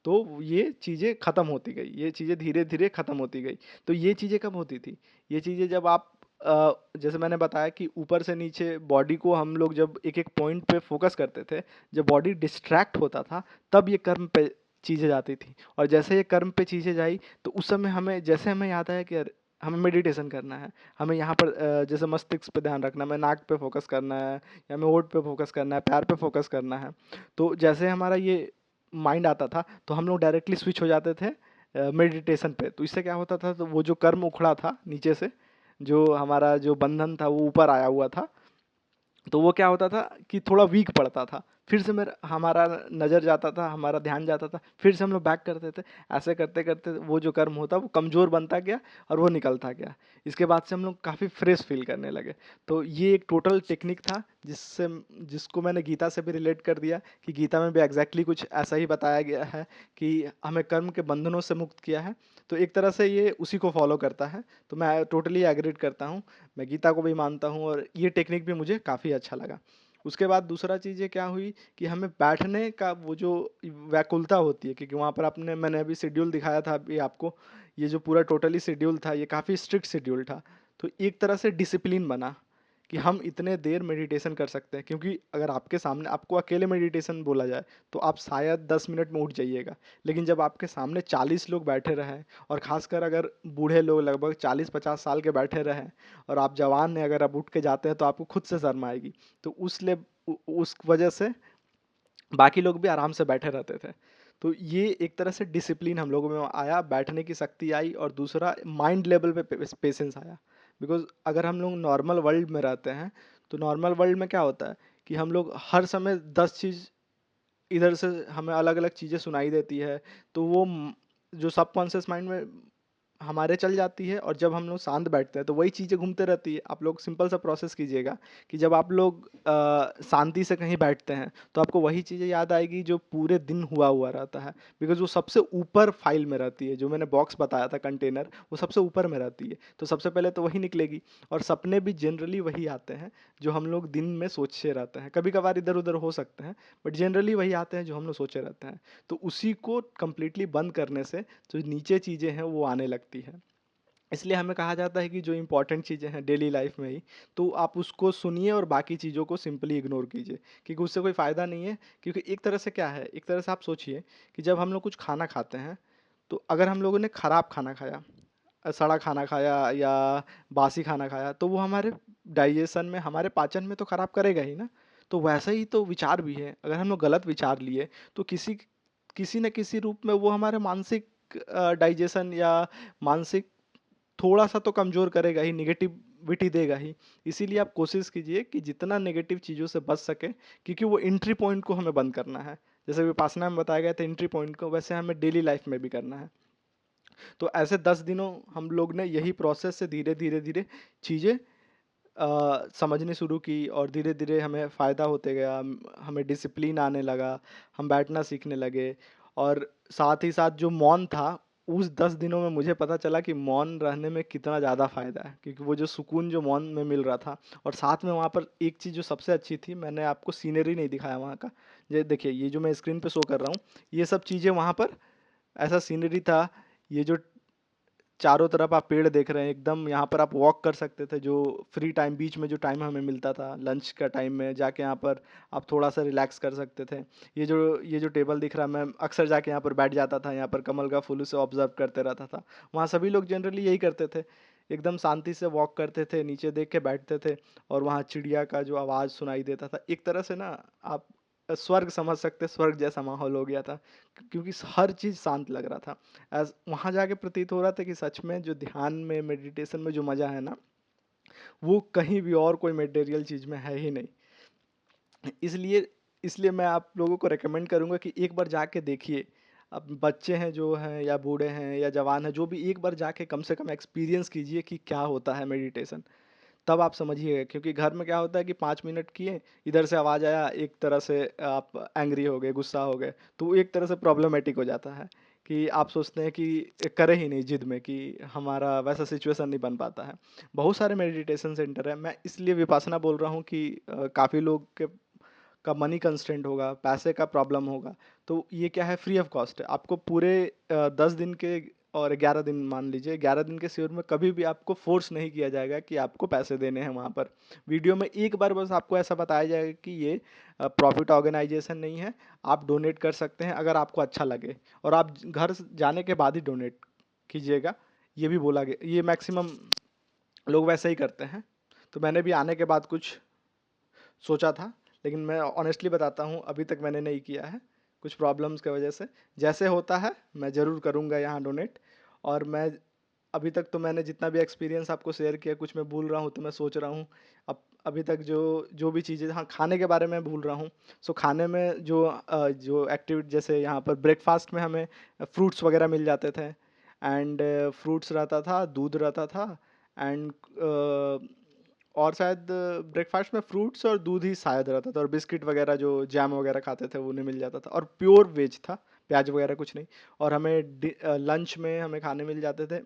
तो ये चीज़ें ख़त्म होती गई, ये चीज़ें धीरे धीरे ख़त्म होती गई। तो ये चीज़ें कब होती थी, ये चीज़ें जब आप जैसे मैंने बताया कि ऊपर से नीचे बॉडी को हम लोग जब एक एक पॉइंट पे फोकस करते थे, जब बॉडी डिस्ट्रैक्ट होता था, तब ये कर्म पे चीज़ें जाती थी। और जैसे ये कर्म पे चीज़ें जाई, तो उस समय हमें याद आया कि अरे, हमें मेडिटेशन करना है, हमें यहाँ पर जैसे मस्तिष्क पे ध्यान रखना है, हमें नाक पे फोकस करना है, या हमें ओठ पे फोकस करना है, पैर पे फोकस करना है। तो जैसे हमारा ये माइंड आता था, तो हम लोग डायरेक्टली स्विच हो जाते थे मेडिटेशन पे। तो इससे क्या होता था, तो वो जो कर्म उखड़ा था नीचे से, जो हमारा जो बंधन था वो ऊपर आया हुआ था, तो वो क्या होता था कि थोड़ा वीक पड़ता था। फिर से मेरा हमारा नज़र जाता था, हमारा ध्यान जाता था, फिर से हम लोग बैक करते थे। ऐसे करते करते वो जो कर्म होता वो कमज़ोर बनता गया, और वो निकलता गया। इसके बाद से हम लोग काफ़ी फ्रेश फील करने लगे। तो ये एक टोटल टेक्निक था, जिसको मैंने गीता से भी रिलेट कर दिया, कि गीता में भी एग्जैक्टली कुछ ऐसा ही बताया गया है कि हमें कर्म के बंधनों से मुक्त किया है। तो एक तरह से ये उसी को फॉलो करता है। तो मैं टोटली एग्रीड करता हूँ, मैं गीता को भी मानता हूँ, और ये टेक्निक भी मुझे काफ़ी अच्छा लगा। उसके बाद दूसरा चीज़ ये क्या हुई कि हमें बैठने का वो जो व्याकुलता होती है, क्योंकि वहाँ पर आपने मैंने अभी शेड्यूल दिखाया था अभी आपको, ये जो पूरा टोटली शेड्यूल था ये काफ़ी स्ट्रिक्ट शेड्यूल था। तो एक तरह से डिसिप्लिन बना कि हम इतने देर मेडिटेशन कर सकते हैं, क्योंकि अगर आपके सामने आपको अकेले मेडिटेशन बोला जाए तो आप शायद 10 मिनट में उठ जाइएगा, लेकिन जब आपके सामने 40 लोग बैठे रहें, और खासकर अगर बूढ़े लोग लगभग 40-50 साल के बैठे रहें, और आप जवान हैं, अगर आप उठ के जाते हैं तो आपको खुद से शर्म आएगी। तो उस वजह से बाकी लोग भी आराम से बैठे रहते थे। तो ये एक तरह से डिसिप्लिन हम लोगों में आया, बैठने की शक्ति आई, और दूसरा माइंड लेवल पे पेशेंस आया। बिकॉज अगर हम लोग नॉर्मल वर्ल्ड में रहते हैं तो नॉर्मल वर्ल्ड में क्या होता है कि हम लोग हर समय 10 चीज़ इधर से हमें अलग अलग चीज़ें सुनाई देती है, तो वो जो सबकॉन्शियस माइंड में हमारे चल जाती है, और जब हम लोग शांत बैठते हैं तो वही चीज़ें घूमते रहती है। आप लोग सिंपल सा प्रोसेस कीजिएगा कि जब आप लोग शांति से कहीं बैठते हैं तो आपको वही चीज़ें याद आएगी जो पूरे दिन हुआ हुआ रहता है, बिकॉज वो सबसे ऊपर फाइल में रहती है। जो मैंने बॉक्स बताया था कंटेनर, वो सबसे ऊपर में रहती है, तो सबसे पहले तो वही निकलेगी। और सपने भी जनरली वही आते हैं जो हम लोग दिन में सोचे रहते हैं, कभी कभार इधर उधर हो सकते हैं, बट जनरली वही आते हैं जो हम लोग सोचे रहते हैं। तो उसी को कंप्लीटली बंद करने से जो नीचे चीज़ें हैं वो आने लगती है। इसलिए हमें कहा जाता है कि जो इंपॉर्टेंट चीज़ें हैं डेली लाइफ में ही, तो आप उसको सुनिए और बाकी चीज़ों को सिंपली इग्नोर कीजिए, क्योंकि उससे कोई फ़ायदा नहीं है। क्योंकि एक तरह से क्या है, एक तरह से आप सोचिए कि जब हम लोग कुछ खाना खाते हैं, तो अगर हम लोगों ने ख़राब खाना खाया, सड़ा खाना खाया या बासी खाना खाया, तो वो हमारे डाइजेशन में, हमारे पाचन में तो ख़राब करेगा ही ना। तो वैसा ही तो विचार भी है, अगर हम लोग गलत विचार लिए तो किसी किसी न किसी रूप में वो हमारे मानसिक डाइजेशन या मानसिक थोड़ा सा तो कमज़ोर करेगा ही, निगेटिविटी देगा ही। इसीलिए आप कोशिश कीजिए कि जितना नेगेटिव चीज़ों से बच सके, क्योंकि वो एंट्री पॉइंट को हमें बंद करना है। जैसे विपासना में बताया गया था एंट्री पॉइंट को, वैसे हमें डेली लाइफ में भी करना है। तो ऐसे 10 दिनों हम लोग ने यही प्रोसेस से धीरे धीरे धीरे चीज़ें समझनी शुरू की, और धीरे धीरे हमें फ़ायदा होते गया, हमें डिसिप्लिन आने लगा, हम बैठना सीखने लगे। और साथ ही साथ जो मौन था, उस 10 दिनों में मुझे पता चला कि मौन रहने में कितना ज़्यादा फ़ायदा है, क्योंकि वो जो सुकून जो मौन में मिल रहा था। और साथ में वहाँ पर एक चीज़ जो सबसे अच्छी थी, मैंने आपको सीनरी नहीं दिखाया वहाँ का। ये देखिए, ये जो मैं स्क्रीन पे शो कर रहा हूँ, ये सब चीज़ें वहाँ पर ऐसा सीनरी था। ये जो चारों तरफ आप पेड़ देख रहे हैं एकदम, यहाँ पर आप वॉक कर सकते थे, जो फ्री टाइम बीच में जो टाइम हमें मिलता था लंच का टाइम में, जाके यहाँ पर आप थोड़ा सा रिलैक्स कर सकते थे। ये जो टेबल दिख रहा है, मैं अक्सर जाके यहाँ पर बैठ जाता था, यहाँ पर कमल का फूल उसे ऑब्जर्व करते रहता था। वहाँ सभी लोग जनरली यही करते थे, एकदम शांति से वॉक करते थे, नीचे देख के बैठते थे, और वहाँ चिड़िया का जो आवाज़ सुनाई देता था, एक तरह से ना आप स्वर्ग समझ सकते, स्वर्ग जैसा माहौल हो गया था, क्योंकि हर चीज़ शांत लग रहा था। एज वहाँ जाके प्रतीत हो रहा था कि सच में जो ध्यान में, मेडिटेशन में जो मज़ा है ना, वो कहीं भी और कोई मटेरियल चीज़ में है ही नहीं। इसलिए इसलिए मैं आप लोगों को रेकमेंड करूँगा कि एक बार जाके देखिए। अब बच्चे हैं जो हैं, या बूढ़े हैं या जवान हैं, जो भी, एक बार जाके कम से कम एक्सपीरियंस कीजिए कि क्या होता है मेडिटेशन। तब आप समझिएगा, क्योंकि घर में क्या होता है कि 5 मिनट किए, इधर से आवाज़ आया, एक तरह से आप एंग्री हो गए, गुस्सा हो गए, तो वो एक तरह से प्रॉब्लमेटिक हो जाता है कि आप सोचते हैं कि करें ही नहीं, जिद में कि हमारा वैसा सिचुएशन नहीं बन पाता है। बहुत सारे मेडिटेशन सेंटर है, मैं इसलिए विपासना बोल रहा हूँ कि काफ़ी लोग के का मनी कंस्ट्रेंट होगा, पैसे का प्रॉब्लम होगा, तो ये क्या है, फ्री ऑफ कॉस्ट है। आपको पूरे 10 दिन के और 11 दिन, मान लीजिए 11 दिन के शिविर में कभी भी आपको फोर्स नहीं किया जाएगा कि आपको पैसे देने हैं वहाँ पर। वीडियो में एक बार बस आपको ऐसा बताया जाएगा कि ये प्रॉफिट ऑर्गेनाइजेशन नहीं है, आप डोनेट कर सकते हैं अगर आपको अच्छा लगे, और आप घर जाने के बाद ही डोनेट कीजिएगा, ये भी बोला गया। ये मैक्सिमम लोग वैसे ही करते हैं। तो मैंने भी आने के बाद कुछ सोचा था, लेकिन मैं ऑनेस्टली बताता हूँ, अभी तक मैंने नहीं किया है, कुछ प्रॉब्लम्स की वजह से। जैसे होता है मैं ज़रूर करूँगा यहाँ डोनेट। और मैं अभी तक तो मैंने जितना भी एक्सपीरियंस आपको शेयर किया, कुछ मैं भूल रहा हूँ तो मैं सोच रहा हूँ। अब अभी तक जो जो भी चीज़ें, हाँ, खाने के बारे में भूल रहा हूँ। सो खाने में जो एक्टिविटी, जैसे यहाँ पर ब्रेकफास्ट में हमें फ्रूट्स वगैरह मिल जाते थे, एंड फ्रूट्स रहता था, दूध रहता था, एंड और शायद ब्रेकफास्ट में फ्रूट्स और दूध ही शायद रहता था, और बिस्किट वगैरह जो जैम वगैरह खाते थे वो नहीं मिल जाता था, और प्योर वेज था, प्याज वगैरह कुछ नहीं। और हमें लंच में हमें खाने मिल जाते थे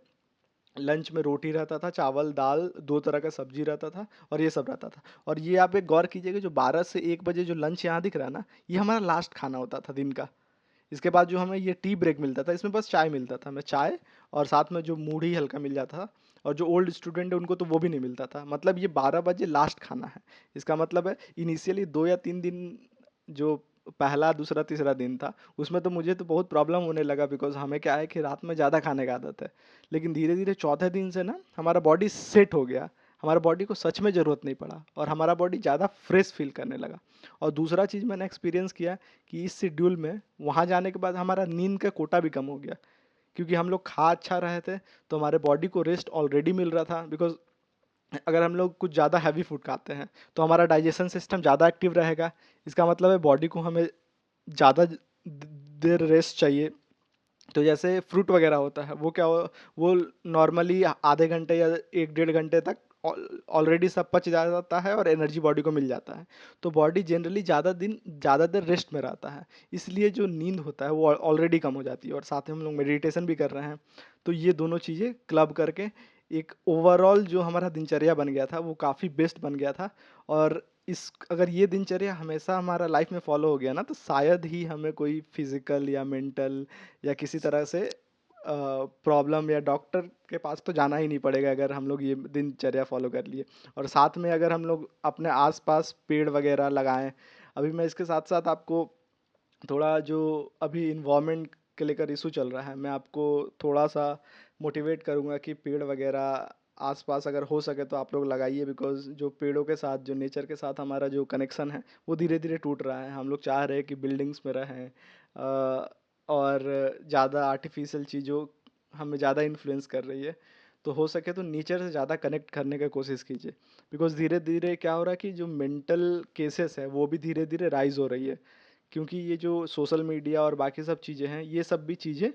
लंच में रोटी रहता था, चावल दाल, दो तरह का सब्जी रहता था और ये सब रहता था। और ये आप एक गौर कीजिएगा, जो 12 से 1 बजे जो लंच यहाँ दिख रहा है ना, ये हमारा लास्ट खाना होता था दिन का। इसके बाद जो हमें ये टी ब्रेक मिलता था, इसमें बस चाय मिलता था, हमें चाय और साथ में जो मूढ़ी हल्का मिल जाता था। और जो ओल्ड स्टूडेंट है उनको तो वो भी नहीं मिलता था। मतलब ये 12 बजे लास्ट खाना है। इसका मतलब है इनिशियली 2 या 3 दिन, जो पहला दूसरा तीसरा दिन था, उसमें तो मुझे तो बहुत प्रॉब्लम होने लगा, बिकॉज हमें क्या है कि रात में ज़्यादा खाने का आदत है। लेकिन धीरे धीरे चौथे दिन से ना हमारा बॉडी सेट हो गया। हमारा बॉडी को सच में ज़रूरत नहीं पड़ा और हमारा बॉडी ज़्यादा फ्रेश फील करने लगा। और दूसरा चीज़ मैंने एक्सपीरियंस किया कि इस शेड्यूल में वहाँ जाने के बाद हमारा नींद का कोटा भी कम हो गया, क्योंकि हम लोग खा अच्छा रहे थे, तो हमारे बॉडी को रेस्ट ऑलरेडी मिल रहा था। बिकॉज अगर हम लोग कुछ ज़्यादा हैवी फूड खाते हैं तो हमारा डाइजेशन सिस्टम ज़्यादा एक्टिव रहेगा। इसका मतलब है बॉडी को हमें ज़्यादा देर रेस्ट चाहिए। तो जैसे फ्रूट वगैरह होता है, वो क्या हो, वो नॉर्मली आधे घंटे या 1 डेढ़ घंटे तक ऑलरेडी सब पच जाता है और एनर्जी बॉडी को मिल जाता है। तो बॉडी जनरली ज़्यादा देर रेस्ट में रहता है, इसलिए जो नींद होता है वो ऑलरेडी कम हो जाती है। और साथ में हम लोग मेडिटेशन भी कर रहे हैं, तो ये दोनों चीज़ें क्लब करके एक ओवरऑल जो हमारा दिनचर्या बन गया था वो काफ़ी बेस्ट बन गया था। और इस अगर ये दिनचर्या हमेशा हमारा लाइफ में फॉलो हो गया ना, तो शायद ही हमें कोई फिजिकल या मेंटल या किसी तरह से प्रॉब्लम या डॉक्टर के पास तो जाना ही नहीं पड़ेगा, अगर हम लोग ये दिनचर्या फॉलो कर लिए। और साथ में अगर हम लोग अपने आसपास पेड़ वगैरह लगाएं। अभी मैं इसके साथ साथ आपको थोड़ा, जो अभी इन्वायरमेंट के लेकर इशू चल रहा है, मैं आपको थोड़ा सा मोटिवेट करूँगा कि पेड़ वगैरह आसपास अगर हो सके तो आप लोग लगाइए। बिकॉज जो पेड़ों के साथ, जो नेचर के साथ हमारा जो कनेक्शन है वो धीरे धीरे टूट रहा है। हम लोग चाह रहे हैं कि बिल्डिंग्स में रहें, और ज़्यादा आर्टिफिशियल चीज़ों हमें ज़्यादा इन्फ्लुएंस कर रही है। तो हो सके तो नेचर से ज़्यादा कनेक्ट करने का कोशिश कीजिए। बिकॉज धीरे धीरे क्या हो रहा है कि जो मेंटल केसेस है वो भी धीरे धीरे राइज हो रही है, क्योंकि ये जो सोशल मीडिया और बाकी सब चीज़ें हैं, ये सब भी चीज़ें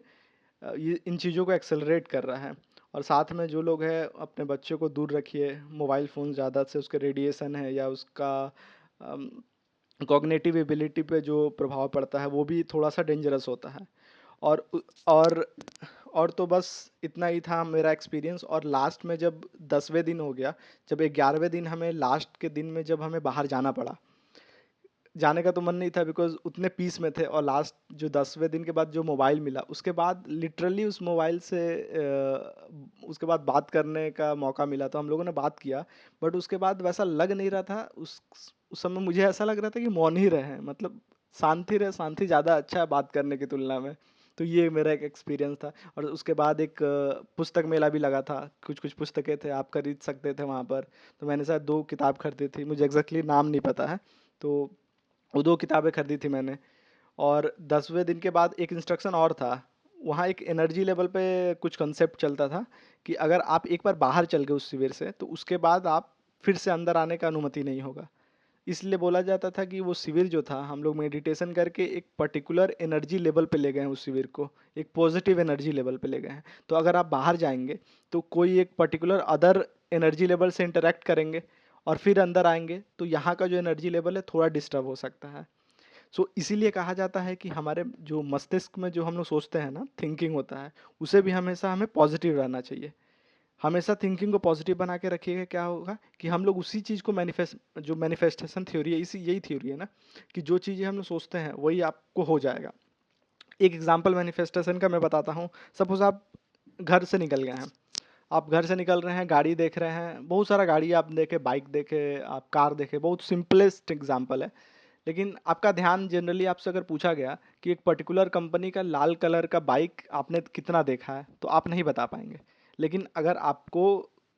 ये इन चीज़ों को एक्सेलरेट कर रहा है। और साथ में जो लोग हैं, अपने बच्चों को दूर रखिए मोबाइल फ़ोन ज़्यादा से, उसके रेडिएशन है या उसका कॉग्निटिव एबिलिटी पे जो प्रभाव पड़ता है वो भी थोड़ा सा डेंजरस होता है। और और और तो बस इतना ही था मेरा एक्सपीरियंस। और लास्ट में जब 10वें दिन हो गया, जब 11वें दिन हमें लास्ट के दिन में जब हमें बाहर जाना पड़ा, जाने का तो मन नहीं था बिकॉज उतने पीस में थे। और लास्ट जो 10वें दिन के बाद जो मोबाइल मिला, उसके बाद लिटरली उस मोबाइल से उसके बाद बात करने का मौका मिला, तो हम लोगों ने बात किया। बट उसके बाद वैसा लग नहीं रहा था। उस समय मुझे ऐसा लग रहा था कि मौन ही रहे, मतलब शांति रहे। शांति ज़्यादा अच्छा है बात करने की तुलना में। तो ये मेरा एक एक्सपीरियंस था। और उसके बाद एक पुस्तक मेला भी लगा था, कुछ कुछ पुस्तकें थे, आप खरीद सकते थे वहाँ पर। तो मैंने शायद 2 किताब खरीदी थी, मुझे एग्जैक्टली नाम नहीं पता है। तो वो 2 किताबें खरीदी थी मैंने। और 10वें दिन के बाद एक इंस्ट्रक्शन और था। वहाँ एक एनर्जी लेवल पे कुछ कंसेप्ट चलता था कि अगर आप एक बार बाहर चल गए उस शिविर से, तो उसके बाद आप फिर से अंदर आने का अनुमति नहीं होगा। इसलिए बोला जाता था कि वो शिविर जो था, हम लोग मेडिटेशन करके एक पर्टिकुलर एनर्जी लेवल पे ले गए हैं उस शिविर को, एक पॉजिटिव एनर्जी लेवल पे ले गए हैं। तो अगर आप बाहर जाएंगे तो कोई एक पर्टिकुलर अदर एनर्जी लेवल से इंटरेक्ट करेंगे और फिर अंदर आएंगे, तो यहाँ का जो एनर्जी लेवल है थोड़ा डिस्टर्ब हो सकता है। सो इसीलिए कहा जाता है कि हमारे जो मस्तिष्क में जो हम लोग सोचते हैं ना, थिंकिंग होता है, उसे भी हमेशा हमें पॉजिटिव रहना चाहिए। हमेशा थिंकिंग को पॉजिटिव बना के रखिएगा, क्या होगा कि हम लोग उसी चीज़ को जो मैनिफेस्टेशन थ्योरी है, इसी यही थ्योरी है ना, कि जो चीज़ें हम लोग सोचते हैं वही आपको हो जाएगा। एक एग्जांपल मैनिफेस्टेशन का मैं बताता हूँ। सपोज आप घर से निकल गए हैं, आप घर से निकल रहे हैं, गाड़ी देख रहे हैं, बहुत सारा गाड़ी आप देखे, बाइक देखे, आप कार देखे, बहुत सिंपलेस्ट एग्जांपल है। लेकिन आपका ध्यान जनरली आपसे अगर पूछा गया कि एक पर्टिकुलर कंपनी का लाल कलर का बाइक आपने कितना देखा है, तो आप नहीं बता पाएंगे। लेकिन अगर आपको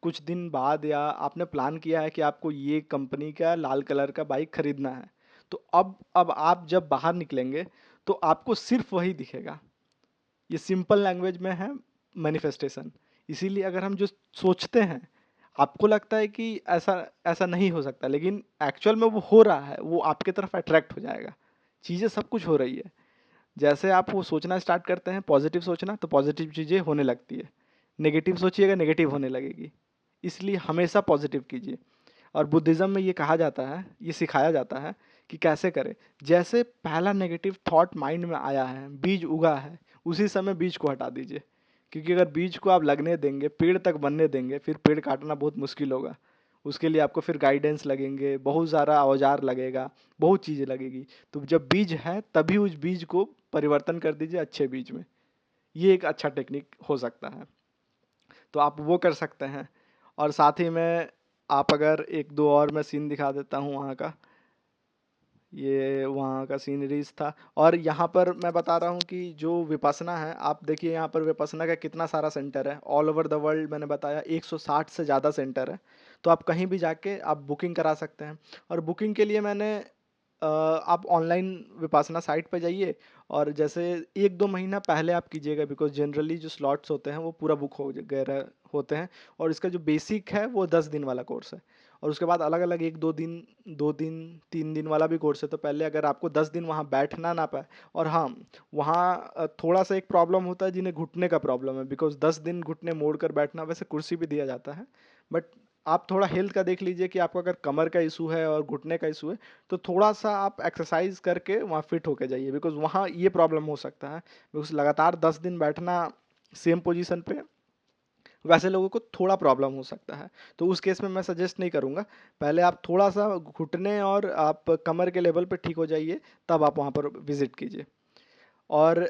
कुछ दिन बाद, या आपने प्लान किया है कि आपको ये कंपनी का लाल कलर का बाइक खरीदना है, तो अब आप जब बाहर निकलेंगे तो आपको सिर्फ वही दिखेगा। ये सिंपल लैंग्वेज में है मैनिफेस्टेशन। इसीलिए अगर हम जो सोचते हैं, आपको लगता है कि ऐसा ऐसा नहीं हो सकता, लेकिन एक्चुअल में वो हो रहा है, वो आपके तरफ अट्रैक्ट हो जाएगा। चीज़ें सब कुछ हो रही है। जैसे आप वो सोचना स्टार्ट करते हैं, पॉजिटिव सोचना, तो पॉजिटिव चीज़ें होने लगती है। नेगेटिव सोचिएगा, नेगेटिव होने लगेगी। इसलिए हमेशा पॉजिटिव कीजिए। और बुद्धिज़्म में ये कहा जाता है, ये सिखाया जाता है कि कैसे करें। जैसे पहला नेगेटिव थॉट माइंड में आया है, बीज उगा है, उसी समय बीज को हटा दीजिए। क्योंकि अगर बीज को आप लगने देंगे, पेड़ तक बनने देंगे, फिर पेड़ काटना बहुत मुश्किल होगा। उसके लिए आपको फिर गाइडेंस लगेंगे, बहुत सारा औजार लगेगा, बहुत चीज़ें लगेगी। तो जब बीज है तभी उस बीज को परिवर्तन कर दीजिए अच्छे बीज में। ये एक अच्छा टेक्निक हो सकता है, तो आप वो कर सकते हैं। और साथ ही में आप अगर एक दो और मैं सीन दिखा देता हूँ वहाँ का, ये वहाँ का सीनरीज था। और यहाँ पर मैं बता रहा हूँ कि जो विपसना है, आप देखिए यहाँ पर विपसना का कितना सारा सेंटर है ऑल ओवर द वर्ल्ड। मैंने बताया 160 से ज़्यादा सेंटर है। तो आप कहीं भी जाके आप बुकिंग करा सकते हैं। और बुकिंग के लिए मैंने आप ऑनलाइन विपासना साइट पर जाइए, और जैसे एक दो महीना पहले आप कीजिएगा, बिकॉज जनरली जो स्लॉट्स होते हैं वो पूरा बुक हो गए होते हैं। और इसका जो बेसिक है वो 10 दिन वाला कोर्स है, और उसके बाद अलग अलग एक दो दिन 3 दिन वाला भी कोर्स है। तो पहले अगर आपको 10 दिन वहाँ बैठना ना पाए, और हाँ, वहाँ थोड़ा सा एक प्रॉब्लम होता है जिन्हें घुटने का प्रॉब्लम है, बिकॉज 10 दिन घुटने मोड़ कर बैठना, वैसे कुर्सी भी दिया जाता है, बट आप थोड़ा हेल्थ का देख लीजिए कि आपको अगर कमर का इशू है और घुटने का इशू है, तो थोड़ा सा आप एक्सरसाइज करके वहाँ फिट होके जाइए, बिकॉज वहाँ ये प्रॉब्लम हो सकता है। बिकॉज लगातार 10 दिन बैठना सेम पोजीशन पे, वैसे लोगों को थोड़ा प्रॉब्लम हो सकता है। तो उस केस में मैं सजेस्ट नहीं करूँगा। पहले आप थोड़ा सा घुटने और आप कमर के लेवल पे ठीक हो जाइए, तब आप वहाँ पर विजिट कीजिए। और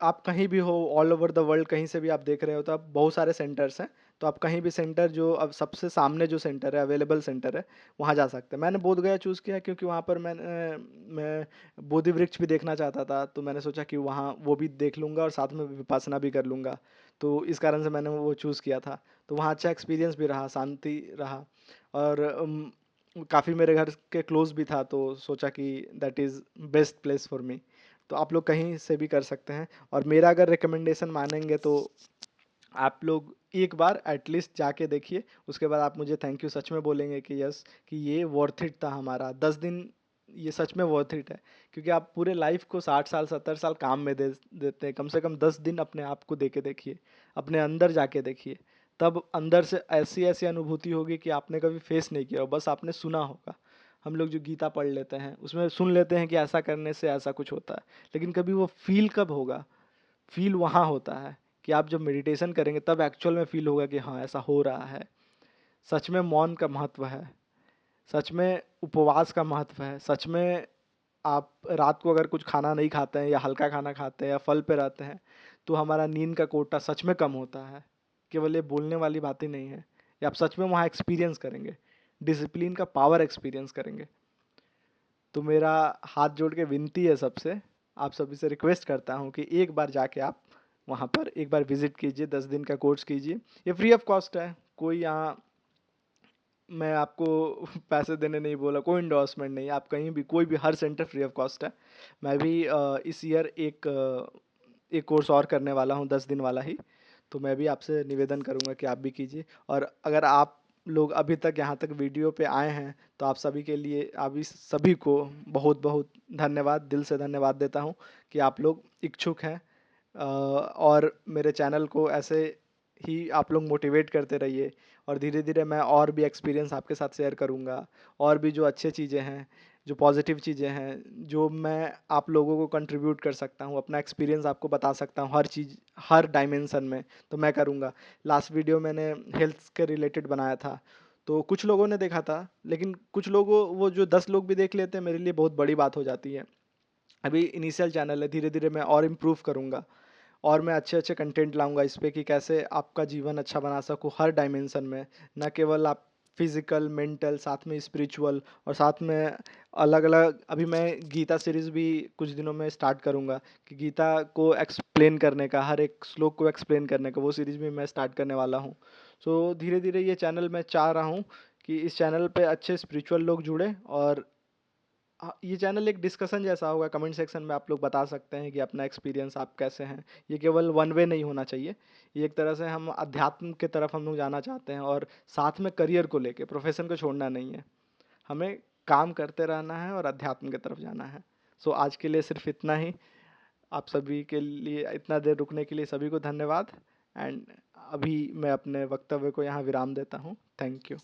आप कहीं भी हो ऑल ओवर द वर्ल्ड, कहीं से भी आप देख रहे हो, तो आप बहुत सारे सेंटर्स हैं। तो आप कहीं भी सेंटर, जो अब सबसे सामने जो सेंटर है, अवेलेबल सेंटर है, वहाँ जा सकते हैं। मैंने बोध गया चूज़ किया क्योंकि वहाँ पर मैं बोधि वृक्ष भी देखना चाहता था, तो मैंने सोचा कि वहाँ वो भी देख लूँगा और साथ में विपासना भी कर लूँगा। तो इस कारण से मैंने वो चूज़ किया था। तो वहाँ अच्छा एक्सपीरियंस भी रहा, शांति रहा, और काफ़ी मेरे घर के क्लोज भी था, तो सोचा कि that is best place for me. तो आप लोग कहीं से भी कर सकते हैं। और मेरा अगर रिकमेंडेशन मानेंगे तो आप लोग एक बार एटलीस्ट जाके देखिए, उसके बाद आप मुझे थैंक यू सच में बोलेंगे कि यस, कि ये वर्थ इट था हमारा 10 दिन। ये सच में वर्थ इट है, क्योंकि आप पूरे लाइफ को 60 साल 70 साल काम में दे देते हैं, कम से कम 10 दिन अपने आप को दे के देखिए, अपने अंदर जाके देखिए। तब अंदर से ऐसी ऐसी अनुभूति होगी कि आपने कभी फेस नहीं किया हो, बस आपने सुना होगा। हम लोग जो गीता पढ़ लेते हैं उसमें सुन लेते हैं कि ऐसा करने से ऐसा कुछ होता है, लेकिन कभी वो फील कब होगा? फील वहाँ होता है कि आप जब मेडिटेशन करेंगे, तब एक्चुअल में फील होगा कि हाँ, ऐसा हो रहा है। सच में मौन का महत्व है, सच में उपवास का महत्व है, सच में आप रात को अगर कुछ खाना नहीं खाते हैं या हल्का खाना खाते हैं या फल पे रहते हैं, तो हमारा नींद का कोटा सच में कम होता है। केवल ये बोलने वाली बातें नहीं है, ये आप सच में वहाँ एक्सपीरियंस करेंगे, डिसिप्लिन का पावर एक्सपीरियंस करेंगे। तो मेरा हाथ जोड़ के विनती है सबसे, आप सभी से रिक्वेस्ट करता हूँ कि एक बार जाके आप वहाँ पर एक बार विजिट कीजिए, 10 दिन का कोर्स कीजिए। ये फ्री ऑफ कॉस्ट है, कोई यहाँ मैं आपको पैसे देने नहीं बोला, कोई इंडोर्समेंट नहीं। आप कहीं भी, कोई भी, हर सेंटर फ्री ऑफ कॉस्ट है। मैं भी इस ईयर एक कोर्स और करने वाला हूँ 10 दिन वाला ही। तो मैं भी आपसे निवेदन करूँगा कि आप भी कीजिए। और अगर आप लोग अभी तक यहाँ तक वीडियो पे आए हैं, तो आप सभी के लिए, आप इस सभी को बहुत बहुत धन्यवाद, दिल से धन्यवाद देता हूँ कि आप लोग इच्छुक हैं। और मेरे चैनल को ऐसे ही आप लोग मोटिवेट करते रहिए, और धीरे धीरे मैं और भी एक्सपीरियंस आपके साथ शेयर करूँगा। और भी जो अच्छी चीज़ें हैं, जो पॉजिटिव चीज़ें हैं, जो मैं आप लोगों को कंट्रीब्यूट कर सकता हूँ, अपना एक्सपीरियंस आपको बता सकता हूँ, हर चीज़, हर डायमेंशन में, तो मैं करूँगा। लास्ट वीडियो मैंने हेल्थ के रिलेटेड बनाया था, तो कुछ लोगों ने देखा था, लेकिन कुछ लोगों, वो जो 10 लोग भी देख लेते हैं, मेरे लिए बहुत बड़ी बात हो जाती है। अभी इनिशियल चैनल है, धीरे धीरे मैं और इम्प्रूव करूँगा, और मैं अच्छे अच्छे कंटेंट लाऊंगा इस पे कि कैसे आपका जीवन अच्छा बना सकूँ हर डायमेंशन में। न केवल आप फिजिकल, मेंटल, साथ में स्पिरिचुअल, और साथ में अलग अलग। अभी मैं गीता सीरीज़ भी कुछ दिनों में स्टार्ट करूँगा, कि गीता को एक्सप्लेन करने का, हर एक श्लोक को एक्सप्लेन करने का, वो सीरीज़ भी मैं स्टार्ट करने वाला हूँ। सो धीरे धीरे ये चैनल, मैं चाह रहा हूँ कि इस चैनल पे अच्छे स्पिरिचुअल लोग जुड़े। और ये चैनल एक डिस्कशन जैसा होगा, कमेंट सेक्शन में आप लोग बता सकते हैं कि अपना एक्सपीरियंस आप कैसे हैं। ये केवल वन वे नहीं होना चाहिए, ये एक तरह से हम अध्यात्म के तरफ हम लोग जाना चाहते हैं, और साथ में करियर को लेके, प्रोफेशन को छोड़ना नहीं है, हमें काम करते रहना है और अध्यात्म की तरफ जाना है। सो आज के लिए सिर्फ इतना ही। आप सभी के लिए इतना देर रुकने के लिए सभी को धन्यवाद। एंड अभी मैं अपने वक्तव्य को यहाँ विराम देता हूँ। Thank you.